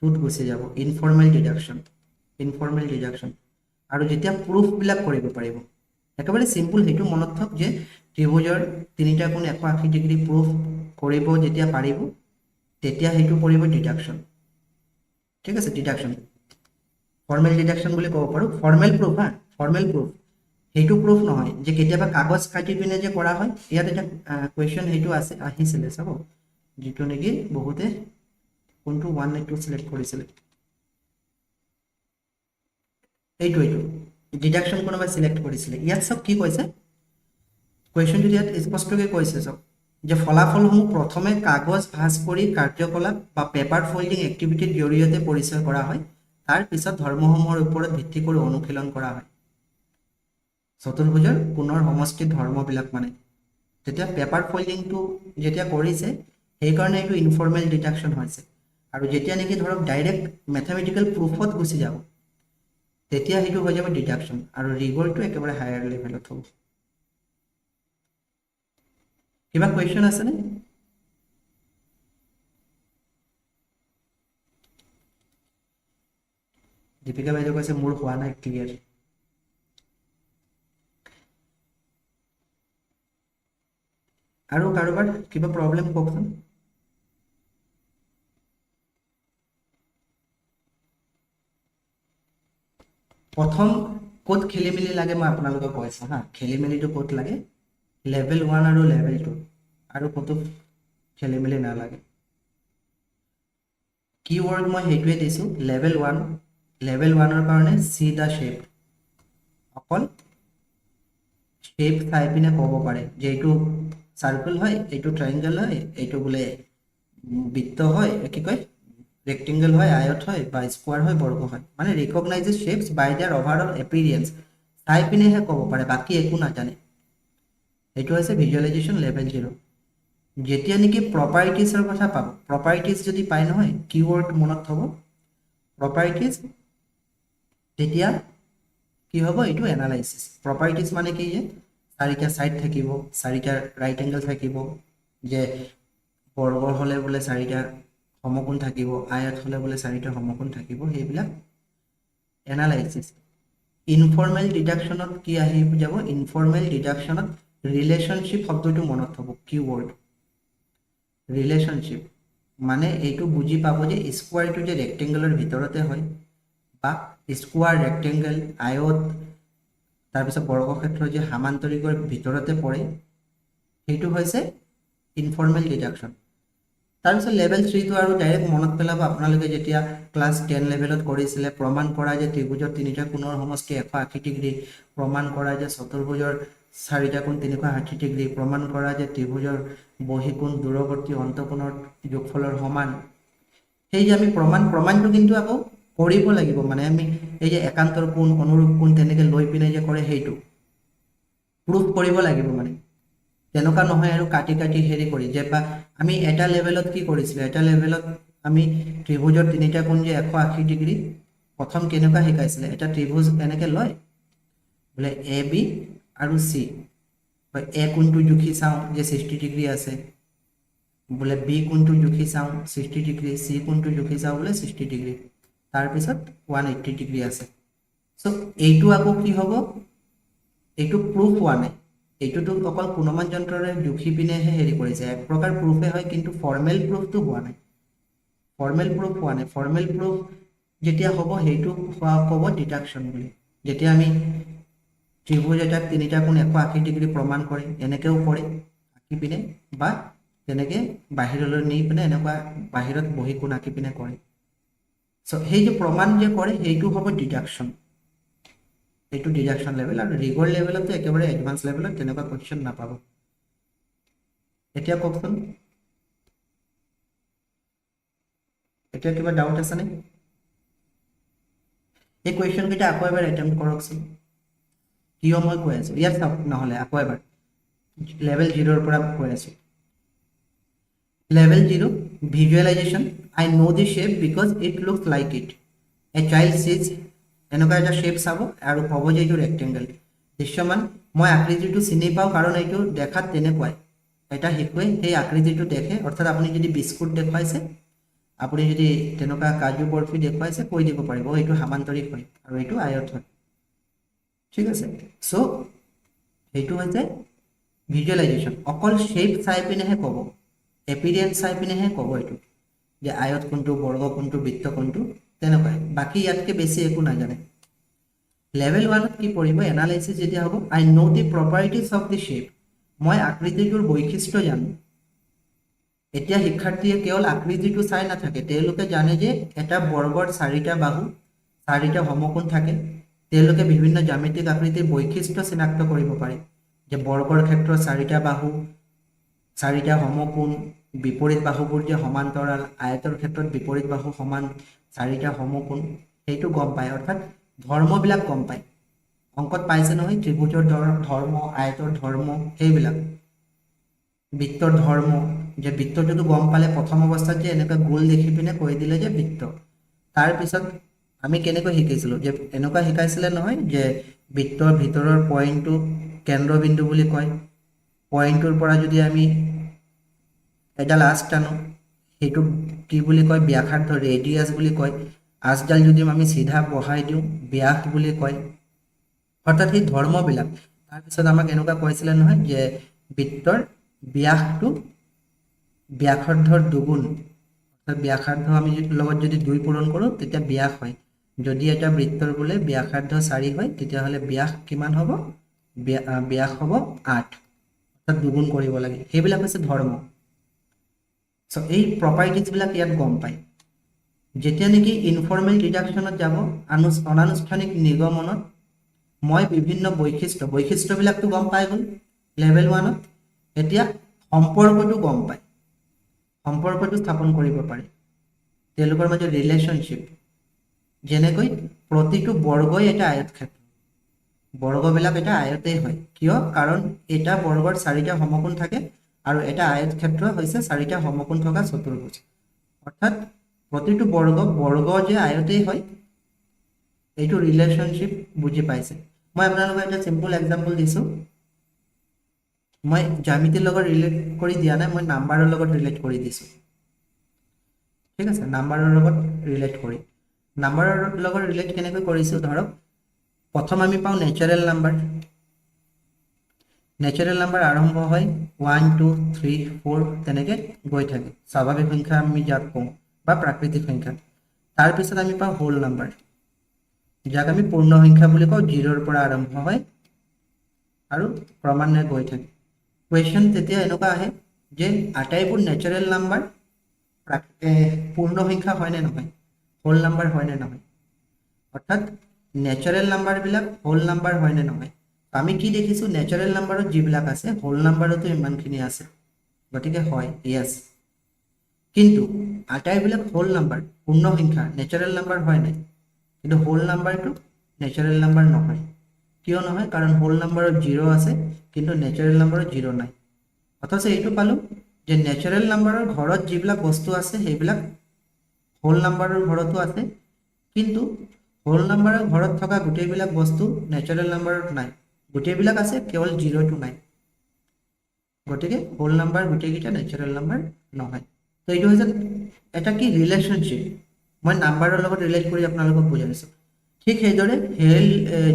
2ত গুচি যাব, ইনফৰ্মেল ডিডাকশ্যন। Informal deduction. আৰু যেতিয়া প্ৰুফবিলাক কৰিব পাৰিব, একেবাৰে সিম্পল, সেইটো মনত থওক যে ত্ৰিভুজৰ 3টা কোণ 180 ডিগ্ৰী প্ৰুফ কৰিব যেতিয়া পাৰিব, তেতিয়া সেইটো পৰিব ডিডাকশ্যন। ঠিক আছে, ডিডাকশ্যন। ফৰ্মেল ডিডাকশ্যন বুলি ক'ব পাৰোঁ, ফৰ্মেল প্ৰুফ। হা, ফৰ্মেল প্ৰুফ সেইটো প্ৰুফ নহয় যে কেতিয়াবা কাগজ কাটি পিনে যে কৰা হয়। ইয়াত এটা কুৱেশ্যন সেইটো আহিছিলে চাব, যিটো নেকি বহুতে কোনটো 182 চিলেক্ট কৰিছিলে, এইটো ডিডাকশ্যন কোনোবাই চিলেক্ট কৰিছিলে। ইয়াত চব কি কৈছে, কুৱেশ্যনটো ইয়াত স্পষ্টকৈ কৈছে চব, যে ফলাফলসমূহ প্ৰথমে কাগজ ভাঁজ কৰি কাৰ্যকলাপ বা পেপাৰ ফল্ডিং এক্টিভিটিৰ জৰিয়তে পৰিচয় কৰা হয়, তাৰ পিছত ধৰ্মসমূহৰ ওপৰত ভিত্তি কৰি অনুশীলন কৰা হয়। চতুৰ্ভুজৰ কোণৰ সমষ্টিত ধৰ্মবিলাক মানে, তেতিয়া পেপাৰ ফল্ডিংটো যেতিয়া কৰিছে সেইকাৰণে এইটো ইনফৰ্মেল ডিডাকশ্যন হৈছে। আৰু যেতিয়া নেকি ধৰক ডাইৰেক্ট মেথামেটিকেল প্ৰুফত গুচি যাব, তেতিয়া সেইটো হৈ যাব ডিডাকশ্যন, আৰু ৰিগৰটো একেবাৰে হায়াৰ লেভেলত হ'ব। কিবা কুৱেশ্যন আছেনে? দীপিকা বাইদেউ কৈছে মোৰ হোৱা নাই ক্লিয়াৰ। আৰু কাৰোবাৰ কিবা প্ৰব্লেম কওকচোন। প্ৰথম ক'ত খেলি মেলি লাগে মই আপোনালোকক কৈছো হা, খেলি মেলিটো ক'ত লাগে, লেভেল 1 আৰু লেভেল 2, আৰু ক'তো খেলি মেলি নালাগে। কিৱৰ্ড মই সেইটোৱে দিছো, লেভেল 1। লেভেল 1ৰ কাৰণে চি দা শ্বেপ, অকল শ্বেপ চাই পিনে ক'ব পাৰে যে এইটো চাৰ্কেল হয়, এইটো ট্ৰাইংগল হয়, এইটো বোলে বৃত্ত হয়, কি কয় ৰেক্টেংগল হয়, আয়ত হয়, বা স্কোয়াৰ হয়, বৰ্গ হয়। মানে ৰিকগনাইজেছ শেপস বাই দেয়াৰ ওভাৰঅল এপিৰিয়েন্স, চাই পিনেহে ক'ব পাৰে, বাকী একো নাজানে। এইটো হৈছে ভিজুৱেলাইজেশ্যন লেভেল 0। যেতিয়া নেকি প্ৰপাৰ্টিজৰ কথা পাব, প্ৰপাৰ্টিজ যদি পায় নহয়, কিৱৰ্ড মনত থ'ব প্ৰপাৰ্টিজ, তেতিয়া কি হ'ব, এইটো এনালাইচিছ। প্ৰপাৰ্টিজ মানে কি, যে 4টা সাইড থাকিব, 4টা ৰাইট এংগল থাকিব, যে বৰ্গ হ'লে বোলে 4টা সমকোণ থাকিব, আয়ত হ'লে বোলে 4টা সমকোণ থাকিব, সেইবিলাক এনালাইচিছ। ইনফৰ্মেল ডিডাকশ্যনত কি আহি যাব, ইনফৰ্মেল ডিডাকশ্যনত ৰিলেশ্যনশ্বিপ শব্দটো মনত থ'ব, কিৱৰ্ড ৰিলেশ্যনশ্বিপ। মানে এইটো বুজি পাব যে স্কোৱাৰটো যে ৰেক্টেংগলৰ ভিতৰতে হয়, বা স্কোৱাৰ, ৰেক্টেংগল, আয়ত, তাৰপিছত বৰ্গক্ষেত্ৰ যে সামান্তৰিকৰ ভিতৰতে পৰে, সেইটো হৈছে ইনফৰ্মেল ডিডাকশ্যন। তাৰপিছত লেভেল 3টো আৰু ডাইৰেক্ট মনত পেলাব আপোনালোকে যেতিয়া ক্লাছ 10 লেভেলত কৰিছিলে, প্ৰমাণ কৰা যে ত্ৰিভুজৰ 3টা কোণৰ সমষ্টি 180 ডিগ্ৰী, প্ৰমাণ কৰা যে চতুৰ্ভুজৰ 4টা কোণ 360 ডিগ্ৰী, প্ৰমাণ কৰা যে ত্ৰিভুজৰ বহিকোণ দূৰৱৰ্তী অন্তঃকোণৰ যোগফলৰ সমান। সেই যে আমি প্ৰমাণটো কিন্তু আকৌ কৰিব লাগিব, মানে আমি এই যে একান্তৰ কোণ, অনুৰূপ কোণ তেনেকে লৈ পিনে যে কৰে, সেইটো প্ৰুফ কৰিব লাগিব। মানে তেনেকুৱা নহয় আৰু কাটি কাটি হেৰি কৰি যে বা আমি এটা লেভেলত কি কৰিছিলোঁ, এটা লেভেলত আমি ত্ৰিভুজৰ তিনিটা কোণ যে 180 ডিগ্ৰী প্ৰথম কেনেকুৱা শিকাইছিলে, এটা ত্ৰিভুজ এনেকৈ লয় বোলে এ বি আৰু চি, এ কোণটো জুখি চাওঁ যে 60 ডিগ্ৰী আছে, বোলে বি কোণটো জুখি চাওঁ 60 ডিগ্ৰী, চি কোণটো জুখি চাওঁ বোলে 60 ডিগ্ৰী, তাৰপিছত 180 ডিগ্ৰী আছে। চ' এইটো আকৌ কি হ'ব, এইটো প্ৰুফ হোৱা নাই, এইটোতো অকল গুণমান যন্ত্ৰৰে জুখি পিনেহে হেৰি কৰিছে, এক প্ৰকাৰ প্ৰুফে হয় কিন্তু ফৰ্মেল প্ৰুফটো হোৱা নাই, ফৰ্মেল প্ৰুফ হোৱা নাই। ফৰ্মেল প্ৰুফ যেতিয়া হ'ব সেইটো ক'ব ডিডাকশ্যন বুলি। যেতিয়া আমি ত্ৰিভুজ এটাক তিনিটা কোণ 180 ডিগ্ৰী প্ৰমাণ কৰে, এনেকৈও কৰে আঁকি পিনে, বা তেনেকৈ বাহিৰলৈ নি পিনে এনেকুৱা বাহিৰত বহি কোণ আঁকি পিনে কৰে। চ' সেই যে প্ৰমাণ যে কৰে সেইটো হ'ব ডিডাকশ্যন, এইটো ডিডাকশ্যন লেভেল। আৰু ৰিগৰ লেভেলতো একেবাৰে এডভান্স লেভেলত তেনেকুৱা কুৱেশ্যন নাপাব। এতিয়া কওকচোন, এতিয়া কিবা ডাউট আছেনে? এই কুৱেশ্যন কেইটা আকৌ এবাৰ এটেম্প্ট কৰকচোন, কিয় মই কৈ আছোঁ ইয়াত চাওক, নহ'লে আকৌ এবাৰ লেভেল 0ৰ পৰা কৈ আছোঁ। Level 0 visualization, I know' the shape because it looks like it, a child sees, এনেকুৱা এটা শ্বেপ চাব আৰু ক'ব যে এইটো ৰেক্টেংগল দৃশ্যমান, মই আকৃতিটো চিনি পাওঁ কাৰণ এইটো দেখাত তেনেকুৱাই, এটা শিশুৱে সেই আকৃতিটো দেখে, অৰ্থাৎ আপুনি যদি বিস্কুট দেখুৱাইছে, আপুনি যদি তেনেকুৱা কাজু বৰফি দেখুৱাইছে, কৈ দিব পাৰিব এইটো সামান্তৰিক হয় আৰু এইটো আয়ত হয়, ঠিক আছে। চ' সেইটো হৈছে ভিজুৱেলাইজেশ্যন, অকল শ্বেপ চাই পিনেহে ক'ব, এপিৰিয়েঞ্চ চাই পিনেহে ক'ব এইটো যে আয়ত কোনটো, বৰ্গ কোনটো, বৃত্ত কোনটো, তেনেকুৱাই, বাকী ইয়াতকৈ বেছি একো নাজানে। লেভেল 1ত কি পঢ়িব, এনালাইচিছ যেতিয়া হ'ব, আই know' the properties of the shape, মই আকৃতিটোৰ বৈশিষ্ট্য জানো। এতিয়া শিক্ষাৰ্থীয়ে কেৱল আকৃতিটো চাই নাথাকে, তেওঁলোকে জানে যে এটা বৰ্গৰ 4টা বাহু, 4টা সমকোণ থাকে, তেওঁলোকে বিভিন্ন জ্যামিতিক আকৃতিৰ বৈশিষ্ট্য চিনাক্ত কৰিব পাৰে, যে বৰ্গৰ ক্ষেত্ৰত 4টা বাহু, 4টা সমকোণ, বিপৰীত বাহুবোৰ যে সমান্তৰাল, আয়তৰ ক্ষেত্ৰত বিপৰীত বাহু সমান, 4টা সমকোণ, সেইটো গম পায়, অৰ্থাৎ ধৰ্মবিলাক গম পায়। অংকত পাইছে নহয়, ত্ৰিভুজৰ ধৰ্ম, আয়তৰ ধৰ্ম, সেইবিলাক বৃত্তৰ ধৰ্ম, যে বৃত্তটোতো গম পালে প্ৰথম অৱস্থাত যে এনেকুৱা গোল দেখি পিনে কৈ দিলে যে বৃত্ত, তাৰপিছত আমি কেনেকৈ শিকিছিলোঁ, যে এনেকুৱা শিকাইছিলে নহয় যে বৃত্তৰ ভিতৰৰ পইণ্টটো কেন্দ্ৰবিন্দু বুলি কয়, পইণ্টটোৰ পৰা যদি আমি এডাল আঁচ টানো সেইটো কি বুলি কয়, ব্যাসাৰ্ধ, ৰেডিয়াছ বুলি কয়, আঁচডাল যদি আমি চিধা বহাই দিওঁ ব্যাস বুলি কয়, অৰ্থাৎ সেই ধৰ্মবিলাক। তাৰপিছত আমাক এনেকুৱা কৈছিলে নহয় যে বৃত্তৰ ব্যাসটো ব্যাসাৰ্ধৰ দুগুণ, অৰ্থাৎ ব্যাসাৰ্ধ আমি লগত যদি 2 পূৰণ কৰোঁ তেতিয়া ব্যাস হয়, যদি এটা বৃত্তৰ বোলে ব্যাসাৰ্ধ 4 হয় তেতিয়াহ'লে ব্যাস কিমান হ'ব, ব্যাস হ'ব 8, অৰ্থাৎ দুগুণ কৰিব লাগে, সেইবিলাক হৈছে ধৰ্ম। চ' এই প্ৰপাৰ্টিজবিলাক ইয়াত গম পায়। যেতিয়া নেকি ইনফৰ্মেল ডিডাকশ্যনত যাব, অনানুষ্ঠানিক নিগমনত, মই বিভিন্ন বৈশিষ্ট্যবিলাকতো গম পাই গ'ল লেভেল 1ত, এতিয়া সম্পৰ্কটো গম পায়, সম্পৰ্কটো স্থাপন কৰিব পাৰে, তেওঁলোকৰ মাজত ৰিলেশ্যনশ্বিপ, যেনেকৈ প্ৰতিটো বৰ্গই এটা আয়তক্ষেত্ৰ, বৰ্গবিলাক এটা আয়তেই হয়, কিয়, কাৰণ এটা বৰ্গৰ 4টা সমকোণ থাকে আৰু এটা আয়তক্ষেত্ৰ হৈছে 4টা সমকোণ থকা চতুৰ্ভুজ, অৰ্থাৎ প্ৰতিটো বৰ্গ যে আয়তেই হয়, এইটো ৰিলেশ্যনশ্বিপ বুজি পাইছে। মই আপোনালোকক এটা চিম্পল এক্সাম্পল দিছোঁ, মই জ্যামিতিৰ লগত ৰিলেট কৰি দিয়া নাই, মই নাম্বাৰৰ লগত ৰিলেট কৰি দিছোঁ, ঠিক আছে, নাম্বাৰৰ লগত ৰিলেট কৰি, নাম্বাৰৰ লগত ৰিলেট কেনেকৈ কৰিছোঁ, ধৰক প্ৰথম আমি পাওঁ নেচাৰেল নাম্বাৰ, নেচাৰেল নাম্বাৰ আৰম্ভ হয় 1 2 3 4 তেনেকৈ গৈ থাকে, স্বাভাৱিক সংখ্যা আমি যাক কওঁ বা প্ৰাকৃতিক সংখ্যা, তাৰপিছত আমি পাওঁ হোল নাম্বাৰ, যাক আমি পূৰ্ণ সংখ্যা বুলি কওঁ, 0ৰ পৰা আৰম্ভ হয় আৰু ক্ৰমান্বয়ে গৈ থাকে। কুৱেশ্যন তেতিয়া এনেকুৱা আহে যে আটাইবোৰ নেচাৰেল নাম্বাৰ পূৰ্ণ সংখ্যা হয়নে নহয়, হোল নাম্বাৰ হয়নে নহয়, অৰ্থাৎ নেচাৰেল নাম্বাৰবিলাক হোল নাম্বাৰ হয়নে নহয়। আমি কি দেখিছোঁ, নেচাৰেল নাম্বাৰত যিবিলাক আছে হোল নাম্বাৰতো ইমানখিনি আছে, গতিকে হয়, য়েছ, কিন্তু আটাইবিলাক হোল নাম্বাৰ পূৰ্ণ সংখ্যা নেচাৰেল নাম্বাৰ হয় নাই, কিন্তু হোল নাম্বাৰটো নেচাৰেল নাম্বাৰ নহয়, কিয় নহয়, কাৰণ হোল নাম্বাৰত 0 আছে কিন্তু নেচাৰেল নাম্বাৰত 0 নাই, অথচ এইটো পালোঁ যে নেচাৰেল নাম্বাৰৰ ঘৰত যিবিলাক বস্তু আছে সেইবিলাক হোল নাম্বাৰৰ ঘৰতো আছে, কিন্তু হোল নাম্বাৰৰ ঘৰত থকা গোটেইবিলাক বস্তু নেচাৰেল নাম্বাৰত নাই, গোটেইবিলাক আছে কেৱল 0টো নাই। গতিকে হোল নাম্বাৰ গোটেইকেইটা নেচাৰেল নাম্বাৰ নহয়। তো এইটো হৈছে এটা কি ৰিলেশ্যনশ্বিপ, মই নাম্বাৰৰ লগত ৰিলেট কৰি আপোনালোকক বুজাইছোঁ। ঠিক সেইদৰে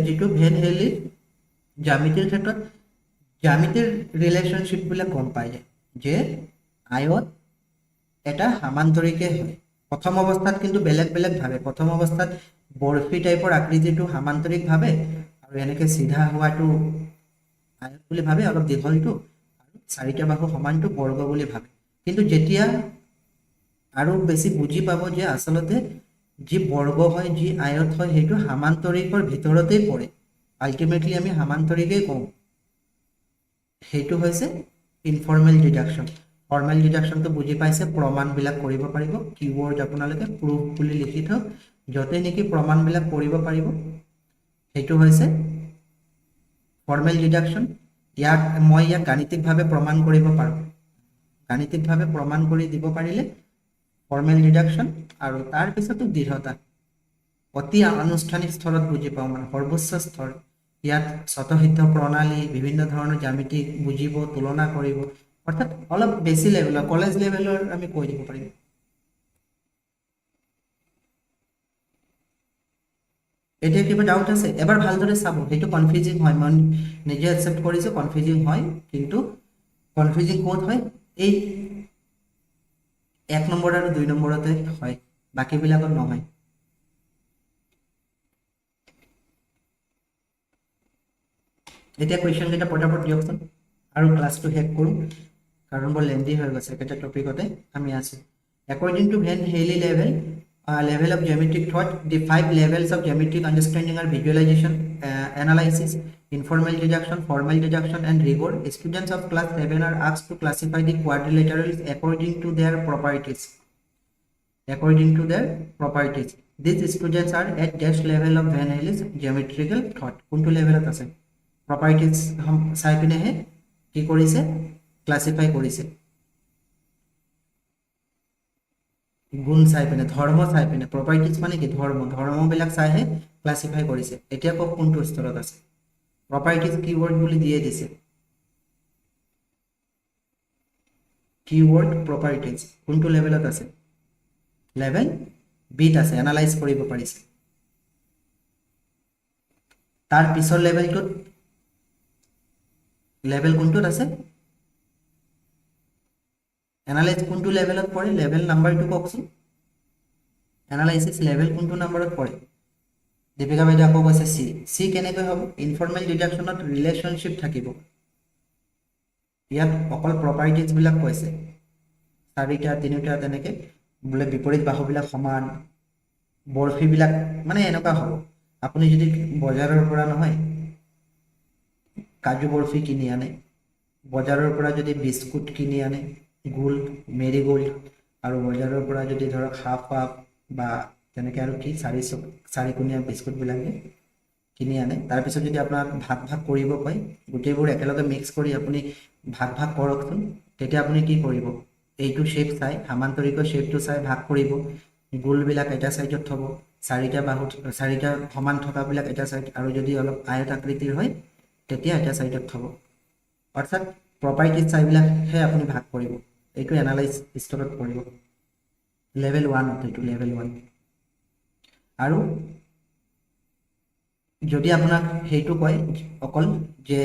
যিটো ভেন হেলিৰ জ্যামিতিৰ ক্ষেত্ৰত জ্যামিতিৰ ৰিলেশ্যনশ্বিপবিলাক গম পাই যায় যে আয়ত এটা সামান্তৰিকে হয়। প্ৰথম অৱস্থাত কিন্তু বেলেগ বেলেগ ভাবে, প্ৰথম অৱস্থাত বৰফি টাইপৰ আকৃতিটো সামান্তৰিক ভাবে আৰু এনেকে চিধা হোৱাটো আয়ত বুলি ভাবে, অলপ দীঘলটো আৰু চাৰিটা বাহু সমানটো বৰ্গ বুলি ভাবে। কিন্তু যেতিয়া আৰু বেছি বুজি পাব যে আচলতে যি বৰ্গ হয় যি আয়ত হয় সেইটো সামান্তৰিকৰ ভিতৰতেই পৰে, আল্টিমেটলি আমি সামান্তৰিকেই কওঁ, সেইটো হৈছে ইনফৰ্মেল ডিডাকশ্যন। ফৰ্মেল ডিডাকশ্যনটো বুজি পাইছে, প্ৰমাণবিলাক কৰিব পাৰিব, কিৱৰ্ড আপোনালোকে প্ৰুফ বুলি লিখি থওক, য'তে নেকি প্ৰমাণবিলাক কৰিব পাৰিব সেইটো হৈছে ফৰ্মেল ডিডাকশ্যন। মই ইয়াক গাণিতিকভাৱে প্ৰমাণ কৰিব পাৰোঁ, গাণিতিকভাৱে প্ৰমাণ কৰি দিব পাৰিলে ফৰ্মেল ডিডাকশ্যন। আৰু তাৰপিছতো দৃঢ়তা, অতি আনুষ্ঠানিক স্তৰত বুজি পাওঁ, মানে সৰ্বোচ্চ স্তৰ, ইয়াত স্বতঃসিদ্ধ প্ৰণালী, বিভিন্ন ধৰণৰ জ্যামিতিক বুজিব, তুলনা কৰিব, অৰ্থাৎ অলপ বেছি লেভেলৰ কলেজ লেভেলৰ আমি কৈ দিব পাৰিম। এতিয়া কিবা ডাউট আছে? এবাৰ ভালদৰে চাব, সেইটো কনফিউজিং হয়, মই নিজে একচেপ্ট কৰিছোঁ কনফিউজিং হয়, কিন্তু কনফিউজিং ক'ত হয়? এই 1 নম্বৰ আৰু 2 নম্বৰতে হয়, বাকীবিলাকত নহয়। এতিয়া কুৱেশ্যন কেইটা পটাপট দিয়কচোন আৰু ক্লাছটো শেষ কৰোঁ, কাৰণ বৰ লেন্দি হৈ গৈছে, একেটা টপিকতে আমি আছোঁ। According to Van Haley level of geometric thought, the 5 levels of geometric understanding are visualization, analysis, informal deduction, formal deduction, and rigor. Students of class 7 are asked to classify the quadrilaterals according to their properties. These students are at dash level of Van Haley's geometrical thought. কোনটো লেভেলত আছে? Properties চাই পিনেহে কি কৰিছে? Classify কৰিছে। গুণ চাই পিনে, ধৰ্ম চাই পিনে, প্ৰপাৰ্টিজ মানে কি? ধৰ্মবিলাক চাইহে ক্লাছিফাই কৰিছে। এতিয়া কওক কোনটো স্তৰত আছে? প্ৰপাৰ্টিজ কিৱৰ্ড বুলি দিয়ে দিছে, কিৱৰ্ড প্ৰপাৰ্টিজ কোনটো লেভেলত আছে? লেভেল বিত আছে, এনালাইজ কৰিব পাৰিছে। তাৰ পিছৰ লেভেলটোত লেভেল কোনটোত আছে? এনালাইজ কোনটো লেভেলত পৰে? লেভেল নাম্বাৰটো কওকচোন। এনালাইচিছ লেভেল কোনটো নাম্বাৰত পৰে? দীপিকা বাইদেউ আকৌ কৈছে চি। চি কেনেকৈ হ'ব? ইনফৰ্মেল ডিডাকশ্যনত ৰিলেশ্যনশ্বিপ থাকিব, ইয়াত অকল প্ৰপাৰ্টিজবিলাক কৈছে, 4টা 3টা তেনেকৈ বোলে বিপৰীত বাহুবিলাক সমান, বৰফিবিলাক মানে এনেকুৱা হ'ব। আপুনি যদি বজাৰৰ পৰা নহয় কাজু বৰফি কিনি আনে, বজাৰৰ পৰা যদি বিস্কুট কিনি আনে, গোল মেৰিগোল্ড, আৰু বজাৰৰ পৰা যদি ধৰক হাফ বা তেনেকৈ আৰু কি চাৰিকোণীয়া বিস্কুটবিলাকে কিনি আনে, তাৰপিছত যদি আপোনাক ভাগ কৰিব কয়, গোটেইবোৰ একেলগে মিক্স কৰি আপুনি ভাগ কৰকচোন, তেতিয়া আপুনি কি কৰিব? এইটো শ্বেপ চাই, সামান্তৰিকৰ শ্বেপটো চাই ভাগ কৰিব, গোলবিলাক এটা ছাইডত থ'ব, 4টা বাহু 4টা সমান থকাবিলাক এটা ছাইড, আৰু যদি অলপ আয়ত আকৃতিৰ হয় তেতিয়া এটা ছাইডত থ'ব। অৰ্থাৎ প্ৰপাৰ্টিজ চাইবিলাকহে আপুনি ভাগ কৰিব। এইটো এনালাইজ স্তৰত পৰিব, লেভেল 1ত, এইটো লেভেল 1। আৰু যদি আপোনাক সেইটো কয় অকল যে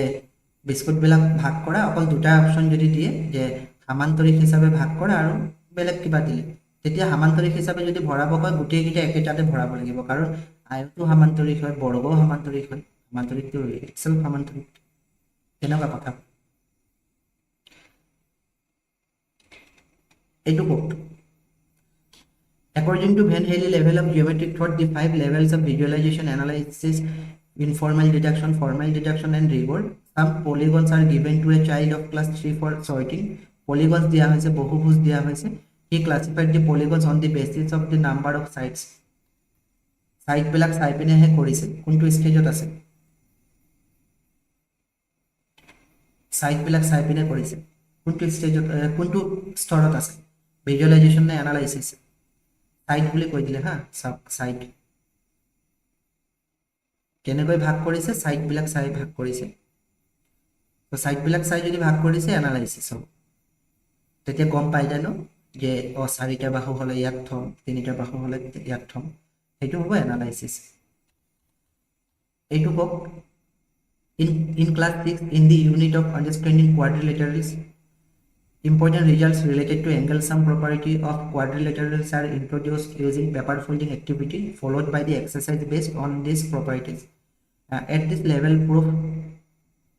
বিস্কুটবিলাক ভাগ কৰা, অকল 2টা অপশ্যন যদি দিয়ে যে সামান্তৰিক হিচাপে ভাগ কৰা আৰু বেলেগ কিবা দিলে, তেতিয়া সামান্তৰিক হিচাপে যদি ভৰাব কয় গোটেইকেইটা একেটাতে ভৰাব লাগিব, কাৰণ আয়তো সামান্তৰিক হয়, বৰ্গও সামান্তৰিক হয়, সামান্তৰিকটো ইটছেল্ফ সামান্তৰিক, তেনেকুৱা কথা। এইটো কওক। According to Van Haley level of geometric thought, the 5 levels of visualization, analysis, informal deduction, formal deduction, and rigor. Some polygons are given to a child of class 3 for sorting. Polygons দিয়া হৈছে, বহুভুজ দিয়া হৈছে। He classified the polygons on the basis of the number of sides. সাইডবিলাক চাই পিনেহে কৰিছে, কোনটো ষ্টেজত আছে? সাইডবিলাক চাই পিনে কৰিছে। কোনটো ষ্টেজত কোনটো স্তৰত আছে ভিজুৱেলাইজেশ্যন নে এনালাইচিছ সাইট বুলি কৈ দিলে হা সাইট কেনেকৈ ভাগ কৰিছে সাইট বিলাক চাই ভাগ কৰিছে তো সাইট বিলাক চাই যদি ভাগ কৰিছে এনালাইচিছ হ'ব তেতিয়া গম পাই যায় ন যে চাৰিটা বাহু হলে ইয়াত থম তিনিটা বাহু হলে ইয়াত থম সেইটো হ'ব এনালাইচিছ এইটো কক in class 6 in the unit of understanding quadrilaterals important results related to angle sum property of quadrilaterals are introduced using paper folding activity followed by the exercise based on these properties at this level proof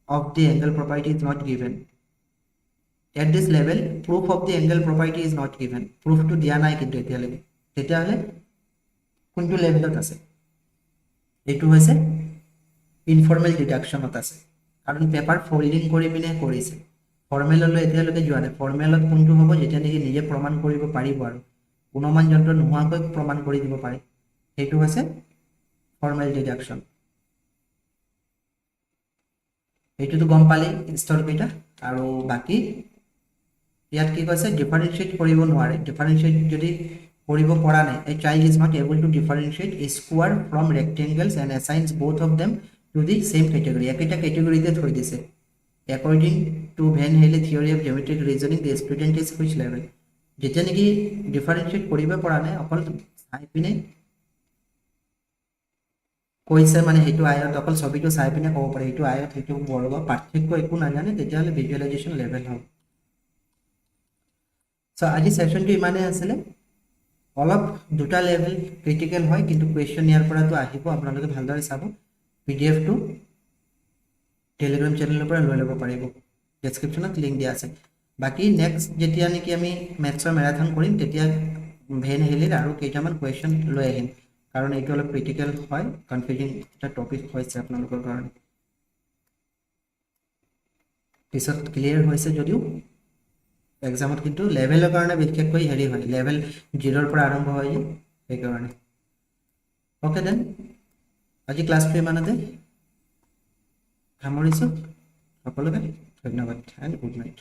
of the angle property is not given at this level proof of the angle property is not given proof to dia nai kintu etialege tetia hole kuntu levelot ase etu hoise informal ডিডাকশ্যনত আছে কাৰণ paper folding কৰি পিনে কৰিছে ফৰ্মেললৈ এতিয়ালৈকে যোৱা নাই ফৰ্মেলত কোনটো হ'ব যেতিয়া নেকি নিজে প্ৰমাণ কৰিব পাৰিব আৰু অনুমান যন্ত্ৰ নোহোৱাকৈ প্ৰমাণ কৰি দিব পাৰে সেইটো হৈছে ফৰ্মেল ডিডাকশ্যন এইটোতো গম পালি ষ্টৰ কেইটা আৰু বাকি ইয়াত কি কৈছে ডিফাৰেন্সিয়েট কৰিব নোৱাৰে ডিফাৰেন্সিয়েট যদি কৰিব পৰা নাই a child is not able to differentiate a square from rectangles and assigns both of them to the same category একটা ক্যাটাগরিতে থৈ দিছে according to Van Helle theory of geometric reasoning the student is which level যেতিয়া নেকি differentiate কৰিব পৰা নাই অকল চাই পিনে কৈছে মানে হেতু আয়ত অকল ছবিটো চাই পিনে ক'ব পাৰে হেতু আয়ত হেতু বৰ্গ পাৰ্থক্য একো নাজানে তেতিয়া হলে ভিজুৱেলাইজেশ্যন লেভেল হ'ব সো আজি সেশনটো ইমানে আছিল অলপ দুটা লেভেল ক্রিটিক্যাল হয় কিন্তু কোয়েশ্চন ইয়াৰ পৰাটো আহিব আপোনালোকে ভালদৰে চাব পিডিএফ টু টেলিগ্ৰাম চ্যানেলৰ পৰা লৈ ল'ব পাৰিব ডেসক্ৰিপচনত লিংক দিয়া আছে বাকি নেক্সট যেতিয়া নেকি আমি ম্যাথছৰ ম্যাৰাথন কৰিম তেতিয়া ভেন হেলিৰ আৰু কেইটামান কোয়েশ্চন লৈ আহিম কাৰণ এইটো অলপ ক্ৰিটিক্যাল হয় কনফিউজিং এটা টপিক হৈছে আপোনালোকৰ কাৰণে পিছত ক্লিয়াৰ হৈছে যদিও এক্সামত কিন্তু লেভেলৰ কাৰণে বিশেষকৈ হেৰি হয় লেভেল 0 ৰ পৰা আৰম্ভ হয় এই কাৰণে ওকে দেন আজি ক্লাছটো ইমানতে সামৰিছো সকলোকে ধন্যবাদ এণ্ড গুড নাইট